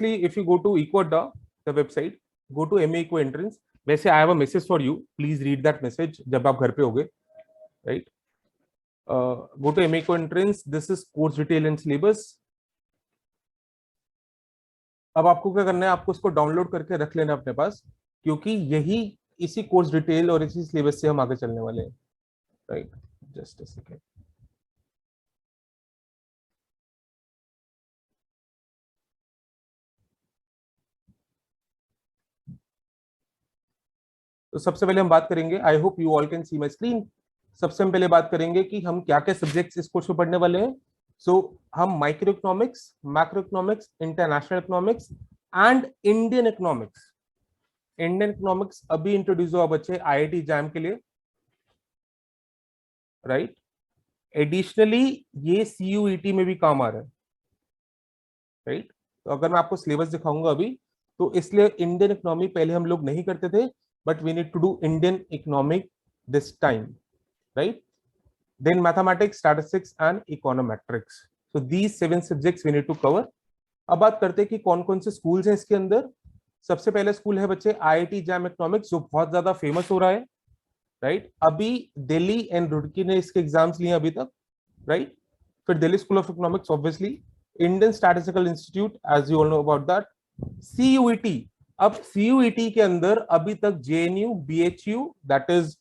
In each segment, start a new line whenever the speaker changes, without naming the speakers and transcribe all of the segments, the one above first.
if you go to Ecoada, the website, go to MA Eco Entrance. वैसे I have a message for you. Please read that message जब आप घर पे होगे, right? Go to MA Eco Entrance. This is course detail and syllabus. अब आपको क्या करना है, आपको इसको डाउनलोड करके रख लेना अपने पास, क्योंकि यही इसी कोर्स डिटेल और इसी सिलेबस से हम आगे चलने वाले हैं, राइट? Just a second. तो सबसे पहले हम बात करेंगे, I hope you all can see my screen. सबसे हम पहले बात करेंगे कि हम क्या क्या सब्जेक्ट्स इस कोर्स में पढ़ने वाले हैं. सो हम micro economics, macro economics, international economics and Indian economics. Indian economics अभी इंट्रोड्यूस हुआ बच्चे IIT जैम के लिए, राइट? एडिशनली ये CUET में भी काम आ रहा है, राइट? तो अगर मैं आपको सिलेबस दिखाऊंगा अभी, तो इसलिए इंडियन इकोनॉमी पहले हम लोग नहीं करते थे, but we need to do Indian economic this time, right? Then mathematics, statistics and econometrics. So these 7 subjects we need to cover. अब बात करते हैं कि कौन कौन से स्कूल्स हैं इसके अंदर. सबसे पहले स्कूल है बच्चे IIT जैम इकोनॉमिक्स, जो बहुत ज्यादा फेमस हो रहा है, राइट? अभी दिल्ली एंड रुड़की ने इसके एग्जाम्स लिए अभी तक, राइट? फिर Delhi school of economics, obviously Indian statistical institute, as you all know about that. CUET, अब CUET के अंदर अभी तक JNU, BHU, that is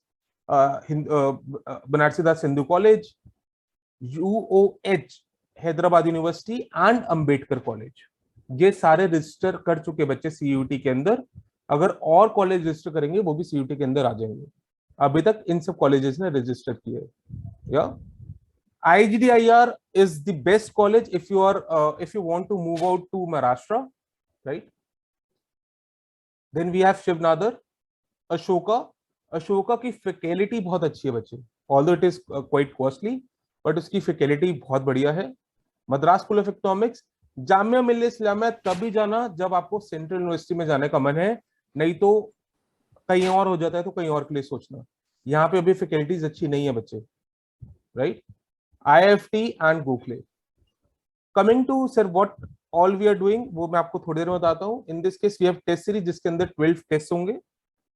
Banarasi Das Hindu college, UOH Hyderabad university and Ambedkar college, ये सारे रजिस्टर कर चुके बच्चे CUET के अंदर. अगर और कॉलेज रजिस्टर करेंगे वो भी CUET के अंदर आ जाएंगे. अभी तक इन सब कॉलेजेस ने रजिस्टर किए. या IGDIR is the best college if you want to move out to Maharashtra, right? Then we have Shiv Nadar, Ashoka की फैकल्टी बहुत अच्छी है बच्चे, although it is quite costly, but उसकी फैकल्टी बहुत बढ़िया है. Madras school of economics, Jamia Millia Islamia तभी जाना जब आपको सेंट्रल यूनिवर्सिटी में जाने का मन है, नहीं तो कहीं और हो जाता है तो कहीं और के लिए सोचना. यहाँ पे अभी फैकल्टीज अच्छी नहीं है बच्चे, right? IIFT and Gokhale. Coming to sir what all we are doing, वो मैं आपको थोड़ी देर में बताता हूँ. In this case we have test series, जिसके अंदर 12 टेस्ट होंगे.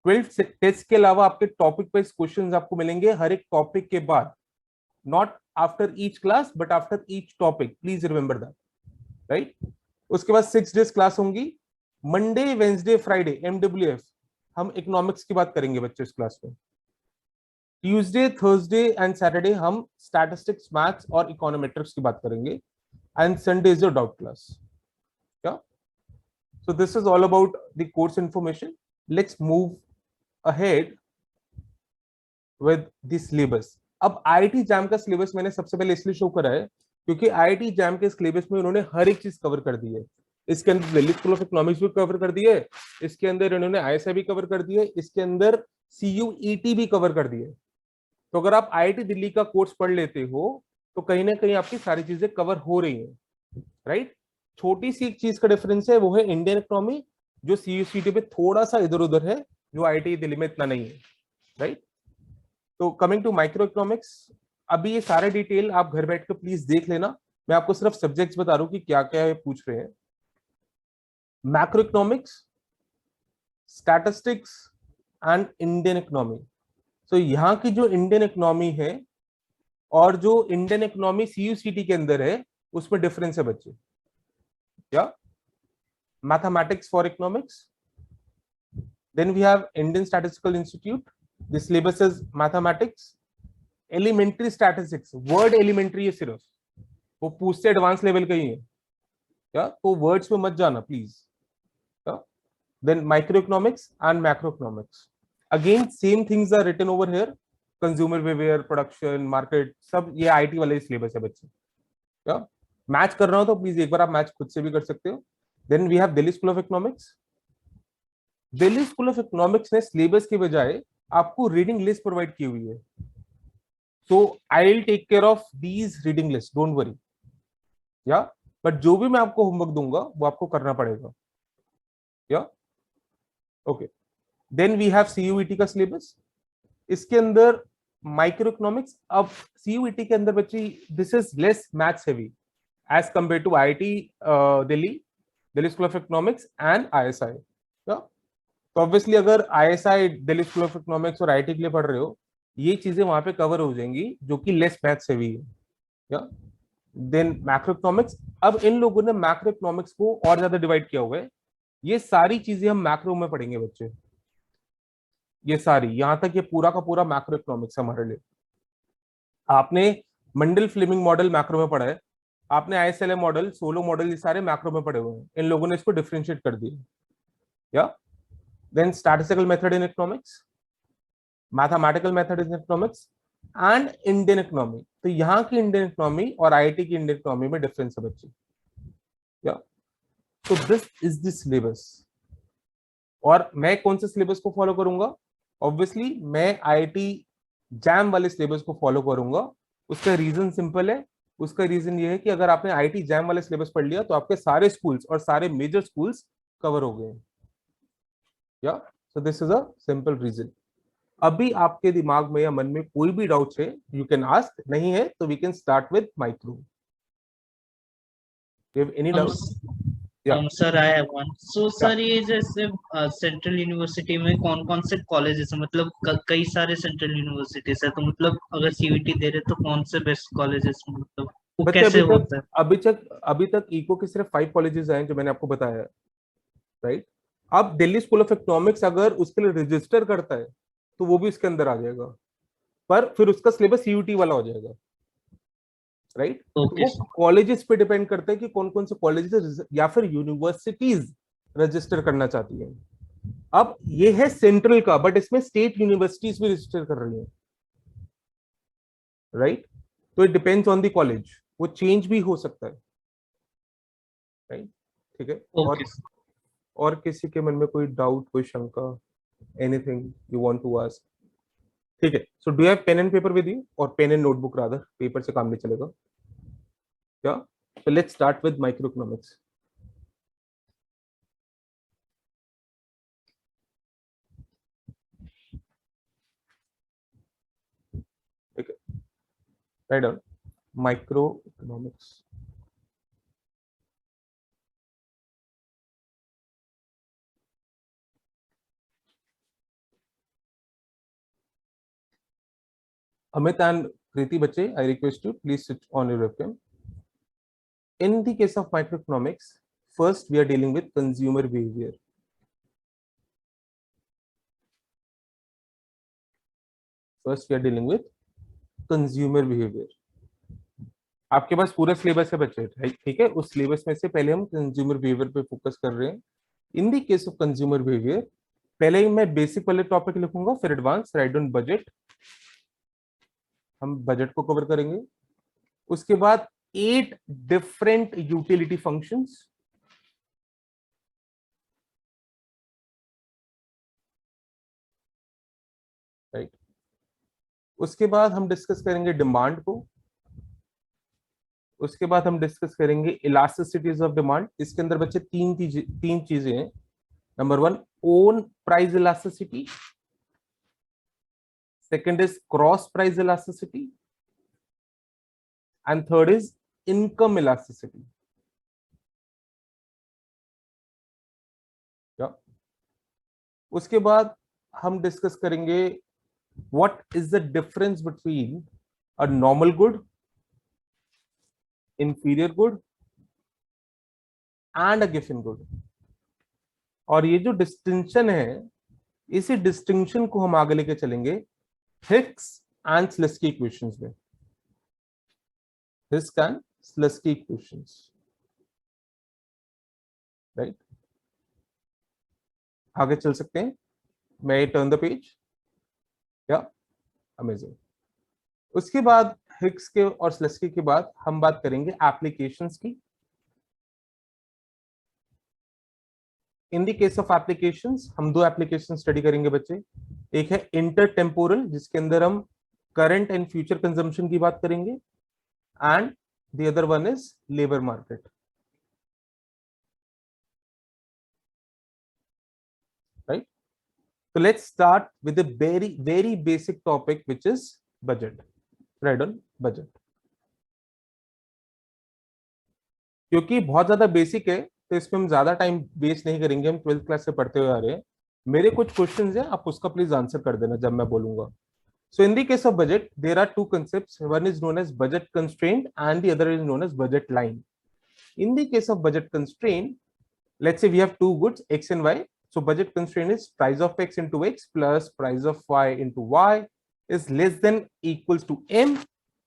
12 टेस्ट के अलावा आपके टॉपिक वाइज क्वेश्चंस आपको मिलेंगे हर एक टॉपिक के बाद, not after each class but after each topic, please remember that, right? उसके बाद 6 डेज क्लास होंगी, मंडे, वेंसडे, फ्राइडे MWF, हम इकोनॉमिक्स की बात करेंगे बच्चे इस क्लास में. ट्यूसडे, थर्सडे एंड सैटरडे हम स्टैटिस्टिक्स, मैथ्स और इकोनोमेट्रिक्स की बात करेंगे, and Sunday is your doubt class. क्या? So this is all about the course information. Let's move ahead with the syllabus. अब IIT जैम का सिलेबस मैंने सबसे पहले इसलिए शो करा है क्योंकि IIT जैम के सिलेबस में उन्होंने हर एक चीज कवर कर दी है. इसके अंदर दिल्ली स्कूल ऑफ इकोनॉमिक्स भी कवर कर दी है, इसके अंदर इन्होंने ISI भी कवर कर दी है, इसके अंदर CUET भी कवर कर दी है. तो अगर आप IIT दिल्ली का कोर्स पढ़ लेते हो तो कहीं ना कहीं आपकी सारी चीजें कवर हो रही हैं, राइट? छोटी सी एक चीज का डिफरेंस है, वो है इंडियन इकोनॉमी, जो CUET पे थोड़ा सा इधर उधर है, जो IIT दिल्ली में इतना नहीं है, राइट? तो कमिंग टू माइक्रो इकोनॉमिक्स, अभी ये सारे डिटेल आप घर बैठ कर प्लीज देख लेना. मैं आपको सिर्फ सब्जेक्ट्स बता रहा हूं कि क्या क्या है पूछ रहे हैं. Macro economics, statistics and Indian economy. तो यहाँ की जो इंडियन इकोनॉमी है और जो इंडियन इकोनॉमी CUET के अंदर है, उसमें डिफरेंस है बच्चे. क्या? Mathematics for economics. Then we have Indian statistical institute. The syllabus is mathematics, elementary statistics. Word elementary है सिर्फ, वो पूछते एडवांस लेवल का ही है. क्या? तो वर्ड्स में मत जाना please. Then micro economics and macro economics, again same things are written over here. Consumer behaviour, production, market, सब ये IIT वाले सिलेबस है बच्चे. क्या? मैच कर रहा हो तो प्लीज एक बार आप मैच खुद से भी कर सकते हो. Then we have Delhi school of economics. Delhi school of economics ने सिलेबस के बजाय आपको रीडिंग लिस्ट प्रोवाइड की हुई है. So I will take care of these reading list, don't worry. Yeah but जो भी मैं आपको होमवर्क दूंगा वो आपको करना पड़ेगा. या okay. Then we have CUET का सिलेबस. इसके अंदर माइक्रो इकोनॉमिक्स, अब CUET के अंदर बच्ची this is less maths heavy as compare to IIT Delhi. Delhi school of economics and ISI. तो ऑब्वियसली अगर ISI, Delhi school of economics और आईटी के लिए पढ़ रहे हो, ये चीजें वहां पे कवर हो जाएंगी जो कि लेस मैथ से भी है। या देन मैक्रो इकोनॉमिक्स। अब इन लोगों ने मैक्रो इकोनॉमिक्स को और ज्यादा डिवाइड किया हुआ है। ये सारी चीजें हम मैक्रो में पढ़ेंगे बच्चे, ये सारी, यहां तक ये पूरा का पूरा मैक्रो इकोनॉमिक्स हमारे लिए। आपने मंडल फ्लेमिंग मॉडल मैक्रो में पढ़ा है, आपने आईएसएलए मॉडल, सोलो मॉडल, ये सारे मैक्रो में पढ़े हुए हैं। इन लोगों ने इसको डिफरेंशिएट कर दिया। या then statistical method in economics, mathematical method in economics and Indian economy. तो यहाँ की इंडियन इकोनॉमी और आईआईटी की इंडियन इकोनॉमी में डिफरेंस है बच्चे। या तो दिस इज द सिलेबस। और मैं कौन से सिलेबस को फॉलो करूंगा? ऑब्वियसली मैं आईआईटी जैम वाले सिलेबस को फॉलो करूंगा। उसका रीजन सिंपल है। उसका रीजन ये है कि अगर आपने आईआईटी जैम वाले सिलेबस पढ़ लिया तो आपके सारे स्कूल्स और सारे मेजर स्कूल्स कवर हो गए। या so this is a simple reason. अभी आपके दिमाग में या मन में कोई भी डाउट है, यू कैन आस्क। नहीं है तो we can start with micro. You have any doubt? Yeah
sir I have one. So sir ये जैसे सेंट्रल यूनिवर्सिटी में कौन कौन से कॉलेजेस है, मतलब कई सारे सेंट्रल यूनिवर्सिटीज है, तो मतलब अगर सीयूईटी दे रहे तो कौन से बेस्ट कॉलेजेस, मतलब वो
बच्चे,
कैसे होता है?
अभी तक इको के सिर्फ 5 कॉलेजेस आए जो मैंने आपको बताया, राइट? अब दिल्ली स्कूल ऑफ इकोनॉमिक्स अगर उसके लिए रजिस्टर करता है तो वो भी इसके अंदर आ जाएगा, पर फिर उसका सिलेबस सीयूटी वाला हो जाएगा, राइट? तो
ओके
वो कॉलेजेस पे डिपेंड करता है कि कौन कौन से कॉलेजेस या फिर यूनिवर्सिटीज रजिस्टर करना चाहती हैं। अब ये है सेंट्रल का, बट इसमें स्टेट यूनिवर्सिटीज भी रजिस्टर कर रही हैं, राइट? तो it depends on the college, वो चेंज भी हो सकता है, राइट? ठीक है।
ओके।
और किसी के मन में कोई डाउट, कोई शंका, anything you want to ask? ठीक है। So do have pen and paper with you, और pen and notebook rather, paper से काम नहीं चलेगा क्या? So let's start with microeconomics. Okay, write down microeconomics. Amit and Kriti bache, I request you please switch on your webcam. In the case of microeconomics, first we are dealing with consumer behavior. First we are dealing with consumer behavior. आपके पास पूरा syllabus है बच्चे, ठीक है? उस syllabus में से पहले हम कंज्यूमर बिहेवियर पे फोकस कर रहे हैं। इन the case of consumer behaviour, पहले मैं बेसिक वाले टॉपिक लिखूंगा, फिर एडवांस, राइट डाउन बजट, हम बजट को कवर करेंगे। उसके बाद 8 डिफरेंट यूटिलिटी फंक्शंस, राइट? उसके बाद हम डिस्कस करेंगे डिमांड को। उसके बाद हम डिस्कस करेंगे इलास्टिसिटीज ऑफ डिमांड। इसके अंदर बच्चे तीन चीजें हैं। Number 1 own price elasticity, second is cross price elasticity, and third is income elasticity. उसके बाद हम डिस्कस करेंगे what is the difference between a normal good, inferior good and a given good. और ये जो डिस्टिंक्शन है, इसी डिस्टिंक्शन को हम आगे लेके चलेंगे हिक्स एंड स्लेस्की इक्वेशंस में। Hicks and Slutsky equations, right? आगे चल सकते हैं। मैं turn the page. Yeah amazing. उसके बाद हिक्स के और स्लेस्की के बाद हम बात करेंगे एप्लीकेशंस की। इन द केस ऑफ एप्लीकेशंस, हम 2 एप्लीकेशन स्टडी करेंगे बच्चे। एक है इंटर टेम्पोरल, जिसके अंदर हम करंट एंड फ्यूचर कंजम्पशन की बात करेंगे, and the other one is labour market, right? So let's start with a very basic topic, which is budget. Right on budget. क्योंकि बहुत ज्यादा बेसिक है, तो इसमें हम ज्यादा टाइम वेस्ट नहीं करेंगे, हम 12th क्लास से पढ़ते हुए आ रहे हैं। मेरे कुछ क्वेश्चंस हैं, आप उसका प्लीज आंसर कर देना जब मैं बोलूंगा। So in the case of budget, there are two concepts. One is known as budget constraint and the other is known as budget line. In the case of budget constraint, let's say we have two goods, X and Y. So budget constraint is price of X into X plus price of Y into Y is less than equals to M.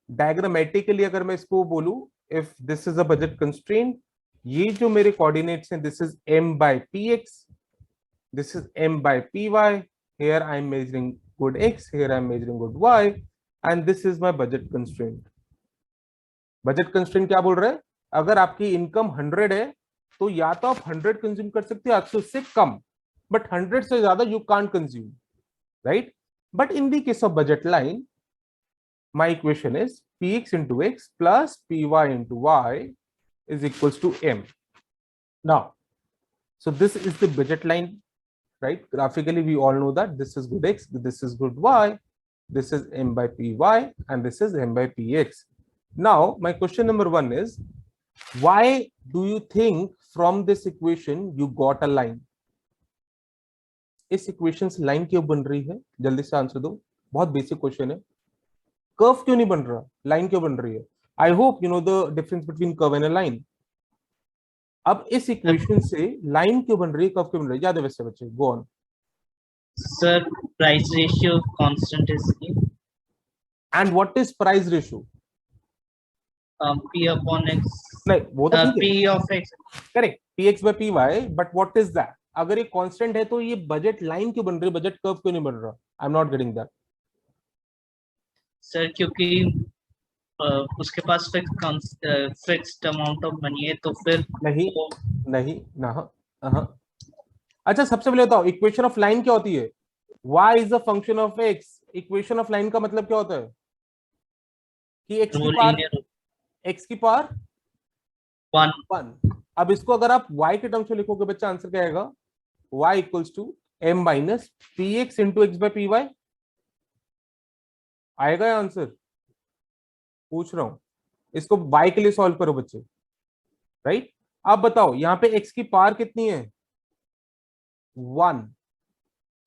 Diagrammatically अगर मैं इसको बोलूं, if this is a budget constraint, ये जो मेरे coordinates हैं, this is M by Px, this is M by Py. Here I am measuring good X, here I am measuring good Y, and this is my budget constraint. Budget constraint क्या बोल रहा है? अगर आपकी income 100 है तो या तो आप 100 कंज्यूम कर सकते हो, आपसे उससे कम, बट 100 से ज्यादा you can't consume, right? But in the case of budget line, my equation is Px into X plus Py into Y is equals to M. Now, so this is the budget line, right? Graphically, we all know that this is good X, this is good Y, this is M by Py, and this is M by Px. Now, my question number one is, why do you think from this equation you got a line? इस equation से line क्यों बन रही है? जल्दी से answer दो, बहुत बेसिक क्वेश्चन है। कर्व क्यों नहीं बन रहा, लाइन क्यों बन रही है? I hope you know the difference between curve and a line. अब इस इक्वेशन से लाइन क्यों बन रही है, कर्व क्यों बन रही है? याद है वैसे बच्चे? Go on
sir. Price ratio constant है।
And what is price ratio?
P upon X.
नहीं, वो तो ठीक है,
P of X.
Correct, Px by Py, but what is that? अगर ये कांस्टेंट है तो ये बजट लाइन क्यों बन रही है, बजट कर्व क्यों नहीं बन रहा? I am not getting that
sir क्योंकि उसके पास फिक्स्ड अमाउंट ऑफ मनी है, तो फिर
नहीं नहीं ना। अच्छा, सबसे पहले बताओ इक्वेशन ऑफ लाइन क्या होती है? y is a function of x। Equation of line का मतलब क्या होता है कि x की पावर 1। अब इसको अगर आप y के टर्म्स में लिखोगे बच्चा, आंसर क्या आएगा? y equals to m minus P X into X by P Y आएगा आंसर? पूछ रहा हूं, इसको y के लिए सॉल्व करो बच्चे, राइट? अब बताओ यहाँ पे x की पावर कितनी है? 1।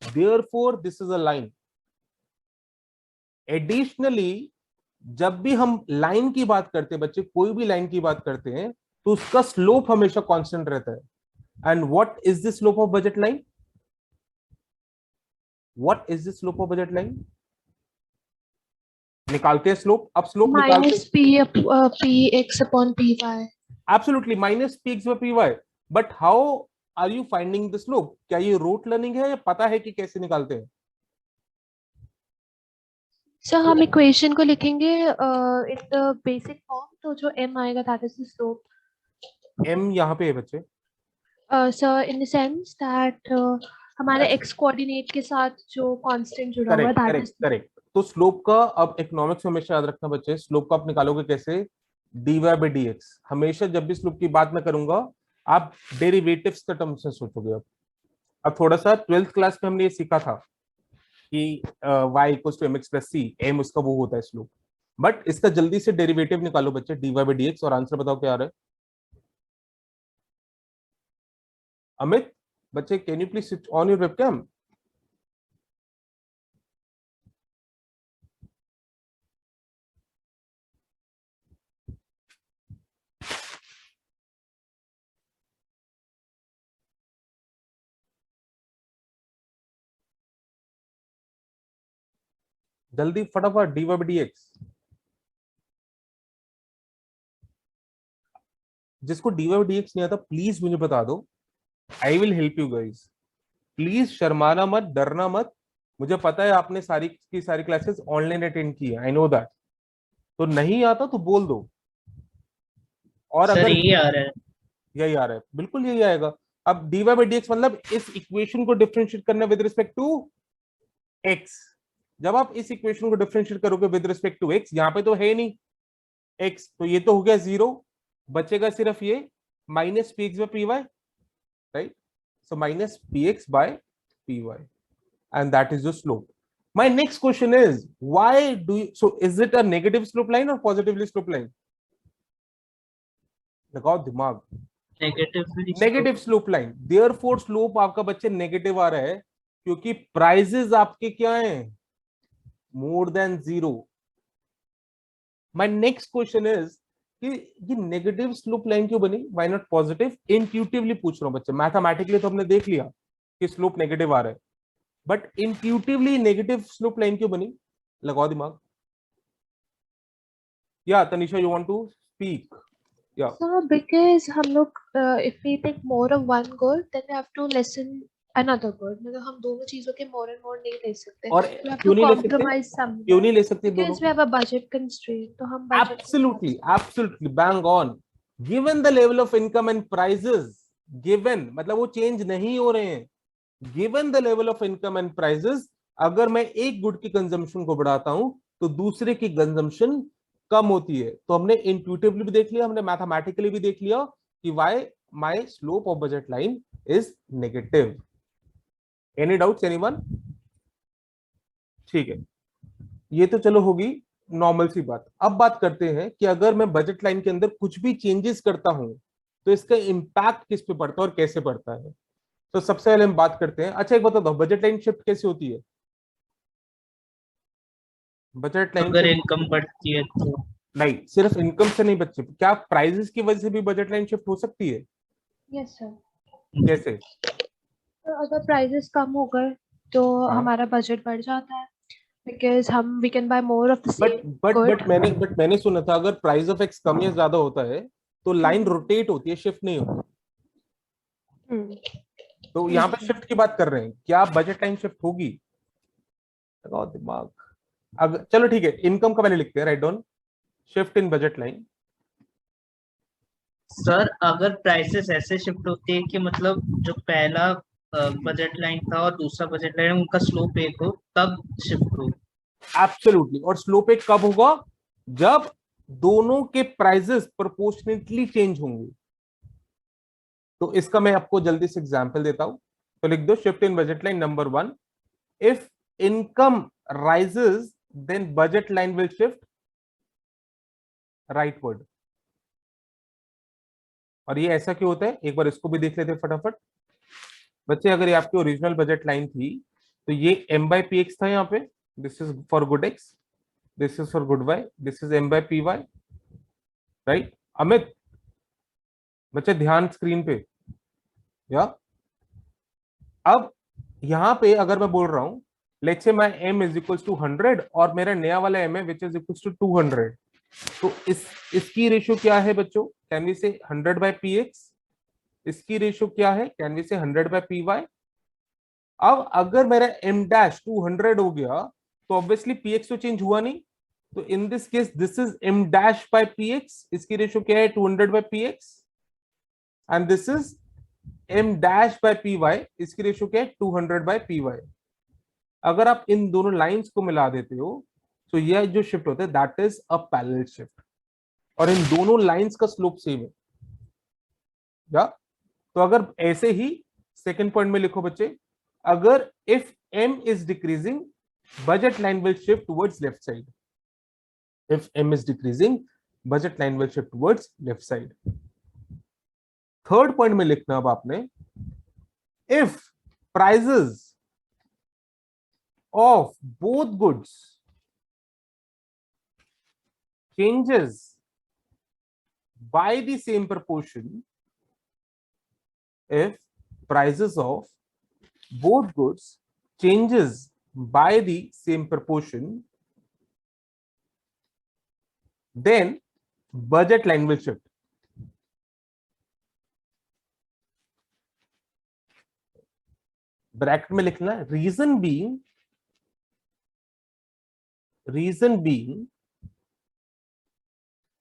Therefore, this is a line. Additionally, जब भी हम लाइन की बात करते हैं बच्चे, कोई भी लाइन की बात करते हैं, तो उसका स्लोप हमेशा कांस्टेंट रहता है। And what is the slope of budget line? What is the slope of budget line? निकालते हैं स्लोप। अब स्लोप निकालते हैं
P X upon P Y.
Absolutely, minus P X by P Y. But how are you finding the slope? क्या ये root learning है या पता है कि कैसे निकालते हैं?
सर हम इक्वेशन को लिखेंगे इन द बेसिक फॉर्म, तो जो m आएगा that is the slope.
m यहाँ पे है बच्चे।
Sir in the sense that हमारे x कोऑर्डिनेट के साथ जो कांस्टेंट जुड़ा हुआ है दैट इज
करेक्ट। तो स्लोप का, अब इकोनॉमिक्स में हमेशा याद रखना बच्चे, स्लोप का आप निकालोगे कैसे? dy by dx। हमेशा जब भी स्लोप की बात मैं करूंगा, आप डेरिवेटिव्स का टर्म्स में सोचोगे। अब थोड़ा सा 12th क्लास में हमने ये सीखा था कि y equals to mx plus c, m उसका वो होता है स्लोप। बट इसका जल्दी से डेरिवेटिव निकालो बच्चे, dy by dx, और आंसर बताओ क्या आ रहा है? अमित बच्चे, can you please switch on your webcam? जल्दी फटाफट, dy by dx। जिसको dy by dx नहीं आता प्लीज मुझे बता दो, I will help you guys. Please शर्माना मत, डरना मत। मुझे पता है आपने सारी की सारी क्लासेस ऑनलाइन अटेंड की है, आई नो दैट। तो नहीं आता तो बोल दो। और
सर
अगर
यही आ रहा है,
यही आ रहा है, बिल्कुल यही आएगा। अब dy by dx मतलब इस इक्वेशन को डिफरेंशिएट करना विद रिस्पेक्ट टू x। जब आप इस इक्वेशन को डिफरेंशिएट करोगे विद रिस्पेक्ट टू x, यहाँ पे तो है नहीं x, तो ये तो हो गया 0, बचेगा सिर्फ ये minus P X by P Y, right? So minus P X by P Y, and that is the slope. My next question is, why do you, so is it a negative slope line और positively slope line? लगाओ दिमाग। Negative slope line, therefore slope आपका बच्चे negative आ रहा है क्योंकि prices आपके क्या हैं, more than zero. My next question is कि ये नेगेटिव स्लोप लाइन क्यों बनी, व्हाई नॉट पॉजिटिव? इंट्यूटिवली पूछ रहा हूं बच्चे, मैथमेटिकली तो हमने देख लिया कि स्लोप नेगेटिव आ रहा है, but intuitively negative slope line क्यों बनी? लगाओ दिमाग। या Tanisha, you want to speak? या
So because हम लोग if we take more of one good, then we have to lessen another good. मतलब हम दोनों चीजों के more and more नहीं ले सकते.
और
We have
क्यों
to
नहीं ले सकते?
compromise somewhere.
क्यों नहीं ले सकते दोनों?
Because we have a budget constraint. तो हम budget
Absolutely bang on. Given the level of income and prices, given मतलब वो चेंज नहीं हो रहे हैं, given the level of income and prices, अगर मैं एक गुड की कंजम्पशन को बढ़ाता हूं तो दूसरे की कंजम्पशन कम होती है। तो हमने इंट्यूटिवली भी देख लिया, हमने मैथमेटिकली भी देख लिया कि why my slope of budget line is negative. Any doubts anyone? ठीक है, ये तो चलो होगी नॉर्मल सी बात। अब बात करते हैं कि अगर मैं बजट लाइन के अंदर कुछ भी चेंजेस करता हूं तो इसका इंपैक्ट किस पे पड़ता है और कैसे पड़ता है। तो सबसे पहले हम बात करते हैं, अच्छा एक बता दो, बजट लाइन शिफ्ट कैसे होती है? बजट लाइन
अगर इनकम बढ़ती है तो
नहीं, सिर्फ इनकम से नहीं बच्चे, क्या प्राइजेस की वजह से भी बजट लाइन शिफ्ट हो सकती है?
Yes sir.
कैसे?
तो अगर prices कम हो गए तो
हाँ।
हमारा budget बढ़ जाता है because हम we can buy more of the
but
same
but
good.
But मैंने सुना था अगर प्राइस ऑफ एक्स कम या ज्यादा होता है तो लाइन रोटेट होती है, शिफ्ट नहीं होती। तो यहाँ पे शिफ्ट की बात कर रहे हैं, क्या बजट लाइन शिफ्ट होगी? लगाओ दिमाग। अगर चलो ठीक है, इनकम का पहले लिखते हैं, write down shift in budget line.
Sir अगर प्राइसेस ऐसे शिफ्ट होती है कि मतलब जो पहला बजट लाइन था और दूसरा बजट लाइन उनका स्लोप एक हो तब शिफ्ट हो।
एब्सोल्युटली, और स्लोप एक कब होगा? जब दोनों के प्राइसेस प्रोपोर्शनेटली चेंज होंगे। तो इसका मैं आपको जल्दी से एग्जांपल देता हूं, तो लिख दो shift in budget line number 1, if income rises then budget line will shift rightward. और ये ऐसा क्यों होता है, एक बार इसको भी देख लेते हैं फटाफट बच्चे। अगर ये आपकी ओरिजिनल बजट लाइन थी तो ये m by px था, यहाँ पे this is for good x, this is for good y, this is m by py, right? Amit बच्चे ध्यान स्क्रीन पे। या अब यहां पे अगर मैं बोल रहा हूं लेट्स से मैं m इज इक्वल्स टू 100 और मेरा नया वाला m है विच इज इक्वल्स टू 200, तो इसकी रेशियो क्या है बच्चों? कैन वी से 100 by px। इसकी रेशियो क्या है? कैन वी से 100 by py। अब अगर मेरा m डैश 200 हो गया तो ऑब्वियसली px तो चेंज हुआ नहीं, तो in this case this is m dash by px, इसकी रेशियो क्या है? 200 by px, and this is m dash by py, इसकी रेशियो क्या है? 200 by py। अगर आप इन दोनों लाइंस को मिला देते हो तो यह जो शिफ्ट होता है that is a parallel shift, और इन दोनों लाइंस का स्लोप सेम है। या तो अगर ऐसे ही सेकंड पॉइंट में लिखो बच्चे, अगर if m is decreasing budget line will shift towards left side. If m is decreasing budget line will shift towards left side. Third point में लिखना अब आपने, if prices of both goods changes by the same proportion, if prices of both goods changes by the same proportion, then budget line will shift. Bracket में लिखना है, reason being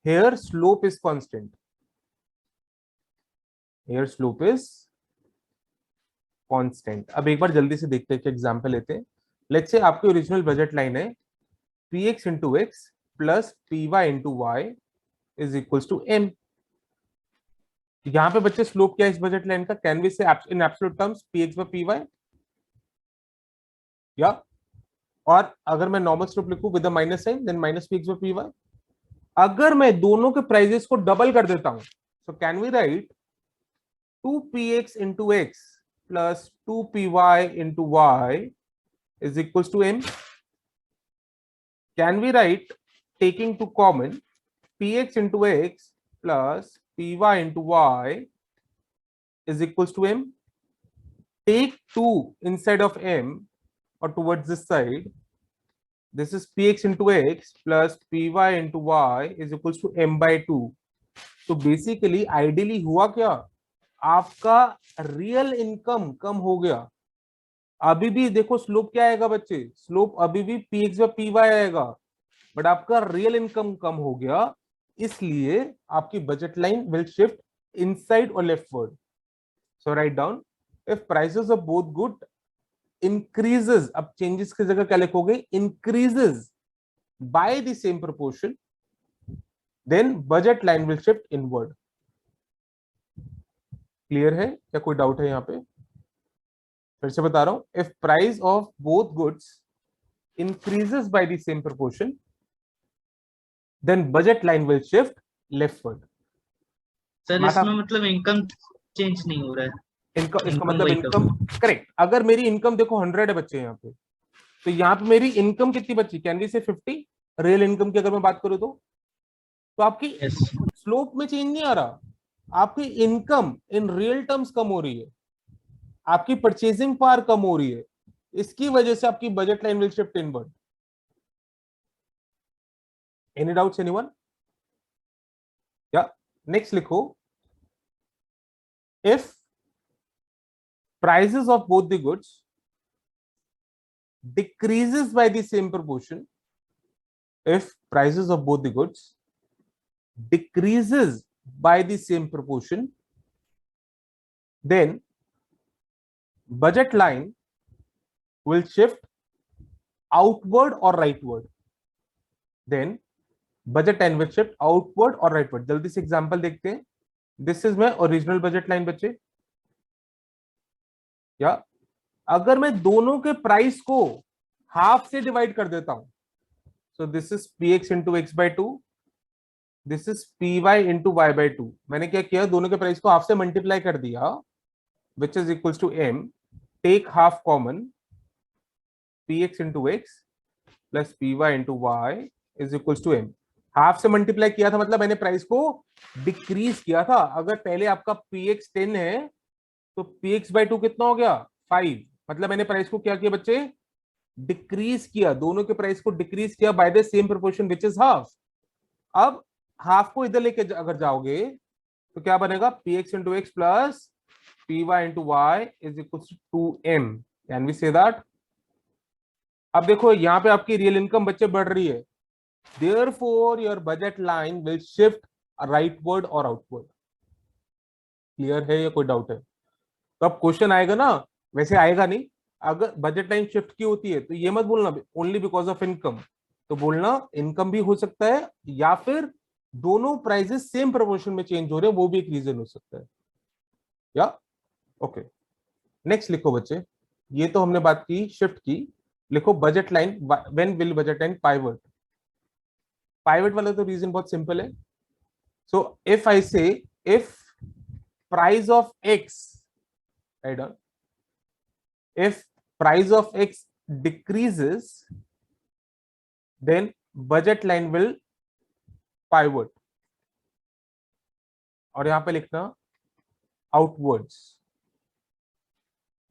here slope is constant, here slope is constant। अब एक बार जल्दी से देखते हैं कि एग्जांपल लेते हैं। लेट्स से आपकी ओरिजिनल बजट लाइन है px into x plus py into y is equals to m। यहां पे बच्चे स्लोप क्या है इस बजट लाइन का? Can we say in absolute terms px by py, या और अगर मैं नॉर्मल स्लोप लिखूं with the minus sign then minus px by py। अगर मैं दोनों के प्राइजेस को डबल कर देता हूं तो can we write 2px into x plus 2py into y is equals to m. Can we write, taking to common, px into x plus py into y is equals to m? Take 2 inside of m or towards this side. This is px into x plus py into y is equals to m by 2. तो basically ideally हुआ क्या, आपका real income कम हो गया. अभी भी देखो slope क्या आएगा बच्चे, स्लोप अभी भी px व py आएगा, बट आपका रियल इनकम कम हो गया, इसलिए आपकी budget line will shift inside और leftward. So write down, if prices of both good increases, अब चेंजेस की जगह क्या लिखोगे, increases by the same proportion, then budget line will shift inward. Clear है क्या, कोई डाउट है यहाँ पे? फिर से बता रहा हूं, if price of both goods increases by the same proportion, then budget line will shift leftward.
Sir इसमें मतलब इनकम चेंज नहीं हो रहा है.
इनकम, इसका
income
मतलब
वही
इनकम, करेक्ट. अगर मेरी इनकम देखो 100 है बच्चे यहाँ पे, तो यहाँ पे मेरी इनकम कितनी बची, कैन वी से 50 रियल इनकम की अगर मैं बात करूँ तो आपकी
Yes.
स्लोप में चेंज नहीं आ रहा, आपकी इनकम इन रियल टर्म्स कम हो रही है, आपकी परचेजिंग पावर कम हो रही है, इसकी वजह से आपकी budget line will shift inward. Any doubts anyone? या नेक्स्ट लिखो, if prices of both the goods decreases by the same proportion, if prices of both the goods decreases by the same proportion, then budget line will shift outward or rightward. Then budget line will shift outward or rightward. जल्दी से example देखते हैं. This is my original budget line बच्चे. या अगर मैं दोनों के प्राइस को हाफ से डिवाइड कर देता हूं, so this is px into X by two, this is py into Y by two. मैंने क्या किया, दोनों के प्राइस को हाफ से मल्टीप्लाई कर दिया, which is equals to m. Take half common, px into X plus py into Y is equals to m. Half से मल्टीप्लाई किया था मतलब मैंने प्राइस को डिक्रीज किया था. अगर पहले आपका px 10 है तो px बाई 2 कितना हो गया, 5. मतलब मैंने प्राइस को क्या किया बच्चे, डिक्रीज किया, दोनों के प्राइस को डिक्रीज किया by the same proportion which is half. अब हाफ को इधर लेके अगर जाओगे तो क्या बनेगा, px into X plus py into Y is equal to 2m. Can we say that? अब देखो यहाँ पे आपकी रियल इनकम बच्चे बढ़ रही है, therefore your budget line will shift rightward और आउटवर्ड. क्लियर है या कोई डाउट है? तो अब क्वेश्चन आएगा ना, वैसे आएगा नहीं, अगर बजट लाइन शिफ्ट की होती है तो ये मत बोलना ओनली बिकॉज ऑफ इनकम, तो बोलना इनकम भी हो सकता है या फिर दोनों प्राइसेस सेम प्रोपोर्शन में चेंज हो रहे हैं, वो भी एक रीजन हो सकता है. या ओके, नेक्स्ट लिखो बच्चे. ये तो हमने बात की शिफ्ट की. लिखो budget line, when will budget line pivot. Pivot वाला तो रीजन बहुत सिंपल है. सो इफ आई से, if price of x, right on, if price of x decreases, then budget line will pivot. और यहां पे लिखना outwards,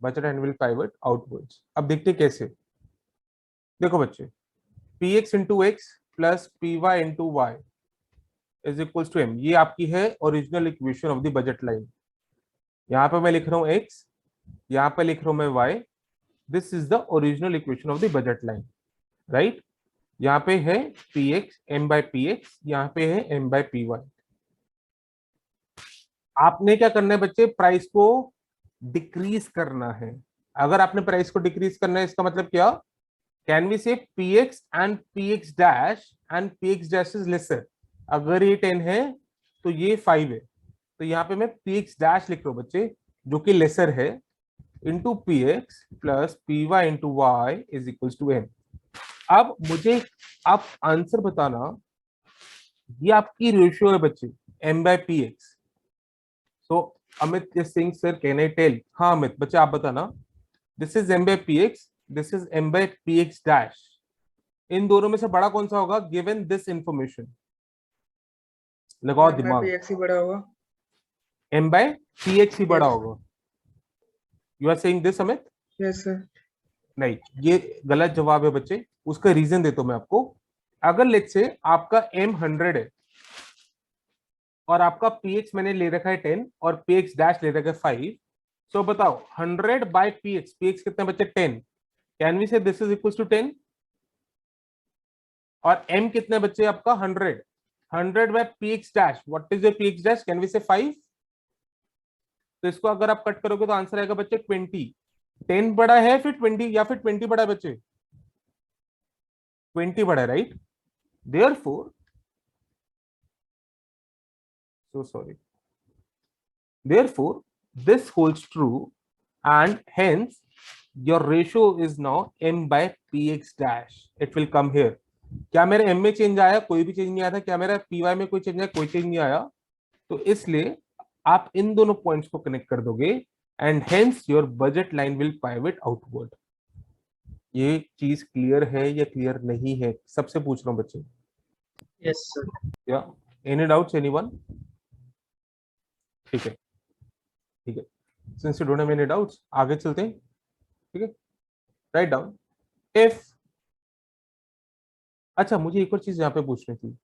budget line will pivot outwards. अब देखते कैसे. देखो बच्चे, px into x plus py into y is equals to m. ये आपकी है original equation of the budget line. यहां पे मैं लिख रहा हूं x, यहां पे लिख रहा हूं मैं y. This is the original equation of the budget line, right. यहां पे है px m by px, यहां पे है m by py. आपने क्या करना है बच्चे, प्राइस को डिक्रीज करना है. अगर आपने प्राइस को डिक्रीज करना है, इसका मतलब क्या, कैन वी से px and px dash and px dash is lesser. अगर ये 10 है तो ये 5 है, तो यहाँ पे मैं px dash लिख रहा हूँ बच्चे, जो कि लेसर है, into px plus py into Y is equals to m. अब मुझे आप आंसर बताना, ये आपकी रेशियो है बच्चे m by px. So Amit is saying, sir, can I tell? हाँ अमित, बच्चे आप बताना. This is m by px, this is m by px dash. इन दोनों में से बड़ा कौन सा होगा given this information? लगाओ दिमाग.
px ही बड़ा होगा.
m by px ही बड़ा
Yes.
होगा. You are saying this, Amit?
Yes sir.
नहीं, ये गलत जवाब है बच्चे. उसका रीजन देता हूं मैं आपको. अगर लेट्स से आपका m 100 है और आपका px मैंने ले रखा है 10 और px डैश ले रखा है 5, तो बताओ 100 बाय px, px कितने बच्चे 10, can we say this is equal to 10, और m कितने बच्चे आपका 100, 100 by px dash, what is your px dash, can we say 5. तो इसको अगर आप कट करोगे तो आंसर आएगा बच्चे 20. 10 बड़ा है फिर 20, या फिर 20 बड़ा है बच्चे, 20 बड़ा है, right. Therefore, so sorry, therefore this holds true and hence your ratio is now m by px dash. It will come here. क्या मेरे m में चेंज आया? कोई भी चेंज नहीं आया था. क्या मेरा py में कोई चेंज आया? कोई चेंज नहीं आया. तो इसलिए आप इन दोनों पॉइंट्स को कनेक्ट कर दोगे and hence your budget line will pivot outward. ये चीज क्लियर है या क्लियर नहीं है? सबसे पूछ रहा हूं बच्चे.
Yes sir.
या एनी डाउट्स एनीवन? ठीक है, ठीक है. Since you don't have any doubts, आगे चलते हैं. ठीक है, राइट डाउन इफ. अच्छा, मुझे एक और चीज यहाँ पे पूछनी थी.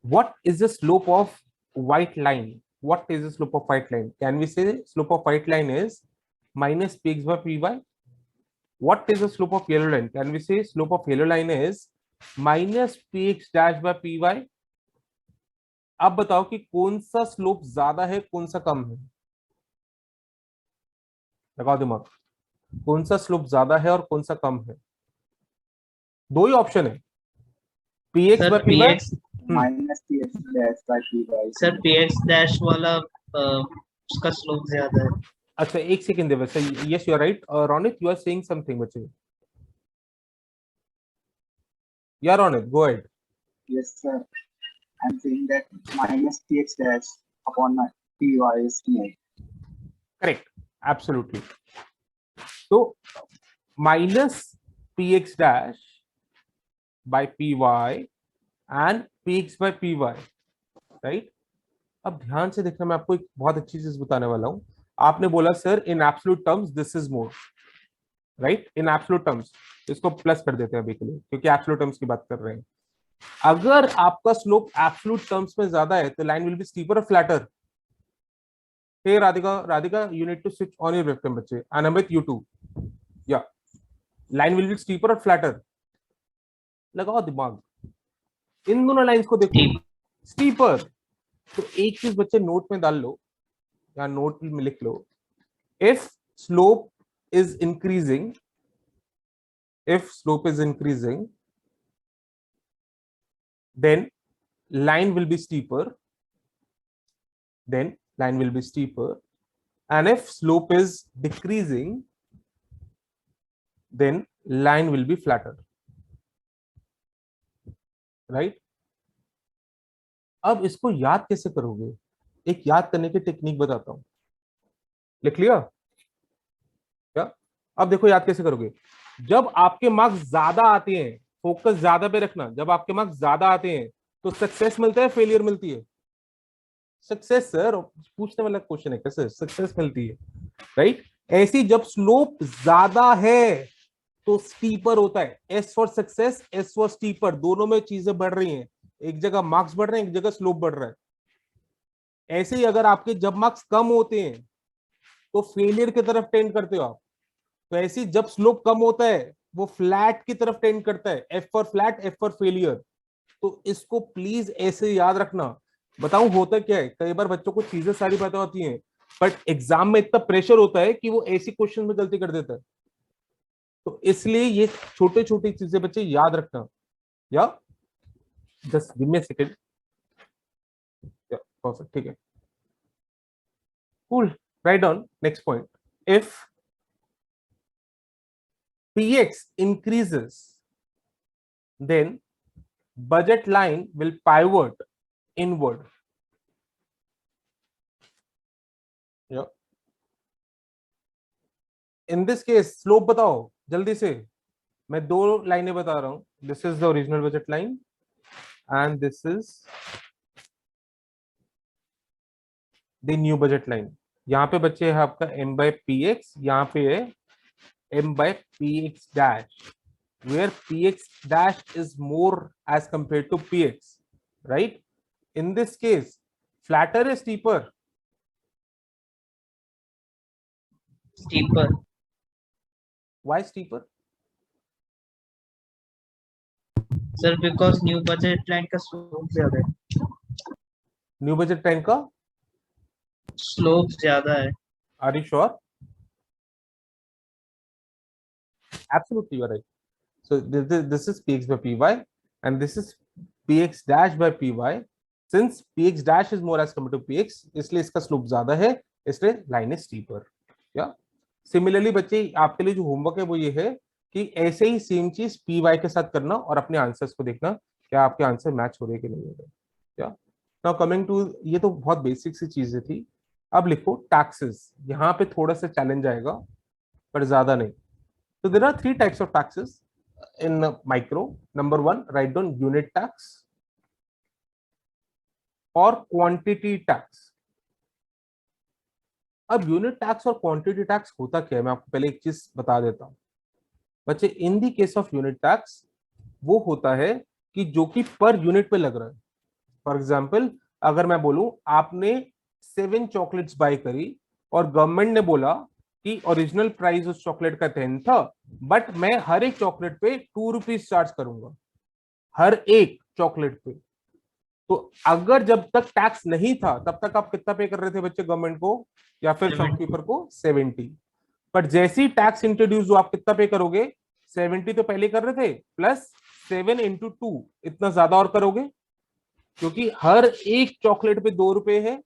What is the slope of white line? What is the slope of white line? Can we say slope of white line is minus px by py? What is the slope of yellow line? Can we say slope of yellow line is minus px dash by py? अब बताओ कि कौन सा slope ज्यादा है, कौन सा कम है? लगाओ दिमाग. कौन सा स्लोप ज्यादा है और कौन सा कम है? दो ही ऑप्शन है, px
Sir,
by py.
px
minus px dash by py.
Sir px dash वाला उसका स्लोप ज्यादा है.
अच्छा, एक सेकेंड दे वैसे. Yes, you are right. Ronit, you are saying something बच्चे. या Ronit, go ahead.
Yes sir. I'm saying that minus px dash upon my py is small.
Correct, absolutely. तो minus px dash by py and px by py, right. अब ध्यान से देखना, मैं आपको एक बहुत अच्छी चीज बताने वाला हूं. आपने बोला sir in absolute terms this is more, right. In absolute terms इसको प्लस कर देते हैं अभी के लिए, क्योंकि एब्सोल्यूट टर्म्स की बात कर रहे हैं. अगर आपका स्लोप एब्सोल्यूट टर्म्स में ज्यादा है तो लाइन विल बी स्टीपर और flatter. Hey Radhika, you need to switch on your webcam बच्चे. And Amit, you too. Yeah line will be steeper और फ्लैटर. लगाओ दिमाग. इन दोनों लाइंस को देखो, स्टीपर. तो एक चीज बच्चे नोट में डाल लो या नोट में लिख लो. If slope is increasing, then line will be steeper, and if slope is decreasing, then line will be flatter, right. अब इसको याद कैसे करोगे? एक याद करने की टेक्निक बताता हूं. लिख लिया क्या? अब देखो याद कैसे करोगे. जब आपके मार्क्स ज्यादा आते हैं, फोकस ज्यादा पे रखना, जब आपके मार्क्स ज्यादा आते हैं तो सक्सेस मिलता है, फेलियर मिलती है? सक्सेस सर, पूछने वाला क्वेश्चन है, कैसे सक्सेस मिलती है, राइट. ऐसी जब स्लोप ज्यादा है तो स्टीपर होता है. S for success, S for steeper. दोनों में चीजें बढ़ रही हैं, एक जगह मार्क्स बढ़ रहे हैं, एक जगह स्लोप बढ़ रहा है. ऐसे ही अगर आपके जब मार्क्स कम होते हैं तो फेलियर की तरफ टेंड करते हो आप. तो ऐसे जब स्लोप कम होता है वो फ्लैट की तरफ टेंड करता है. F for flat, F for failure. तो इसको प्लीज ऐसे याद रखना. बताऊं होता क्या है, कई बार बच्चों को चीजें सारी पता होती हैं, बट एग्जाम में इतना प्रेशर होता है कि वो ऐसी क्वेश्चन में गलती कर देता है. तो इसलिए ये छोटे छोटी चीजें बच्चे याद रखना. या just give me a second. या परफेक्ट, ठीक है, cool. Write down next point. If px increases, then budget line will pivot inward. In this case slope बताओ जल्दी से, मैं दो लाइनें बता रहा हूं. This is the original budget line and this is the new budget line. यहाँ पे बच्चे है आपका m by px, यहाँ पे है m by px dash, where px dash is more as compared to px, right? In this case, flatter is steeper.
Steeper.
Why steeper?
Sir because new budget line का slope ज्यादा है.
New budget line का?
Slope ज्यादा है.
Are you sure? Absolutely, you are right. So this is px by py, and this is px dash by py. Since px dash is more as compared to px, इसलिए इसका slope ज्यादा है, इसलिए line is steeper. या similarly बच्चे आपके लिए जो होमवर्क है वो ये है कि ऐसे ही सेम चीज पी वाई के साथ करना और अपने आंसर्स को देखना क्या आपके आंसर मैच हो रहे कि नहीं हो रहे. क्या नाउ कमिंग टू, ये तो बहुत बेसिक सी चीजें थी. अब लिखो टैक्सेस. यहाँ पे थोड़ा सा चैलेंज आएगा पर ज्यादा नहीं. So there are three types of taxes in micro. Number one, write down unit tax or quantity tax. अब यूनिट टैक्स और क्वांटिटी टैक्स होता क्या है, मैं आपको पहले एक चीज बता देता हूं बच्चे. In the case of unit tax वो होता है कि जो कि पर यूनिट पे लग रहा है. फॉर एग्जाम्पल, अगर मैं बोलूं आपने 7 चॉकलेट्स बाय करी और गवर्नमेंट ने बोला कि ओरिजिनल प्राइस उस चॉकलेट का 10 था, बट मैं हर एक चॉकलेट पे 2 रुपीज चार्ज करूंगा, हर एक चॉकलेट पे. तो अगर जब तक टैक्स नहीं था तब तक आप कितना पे कर रहे थे बच्चे गवर्नमेंट को या फिर
70.
शॉपकीपर को? 70. बट जैसे ही टैक्स इंट्रोड्यूस हुआ आप कितना पे करोगे? 70 तो पहले कर रहे थे प्लस 7 into 2, इतना ज्यादा और करोगे क्योंकि हर एक चॉकलेट पे 2 रुपए है.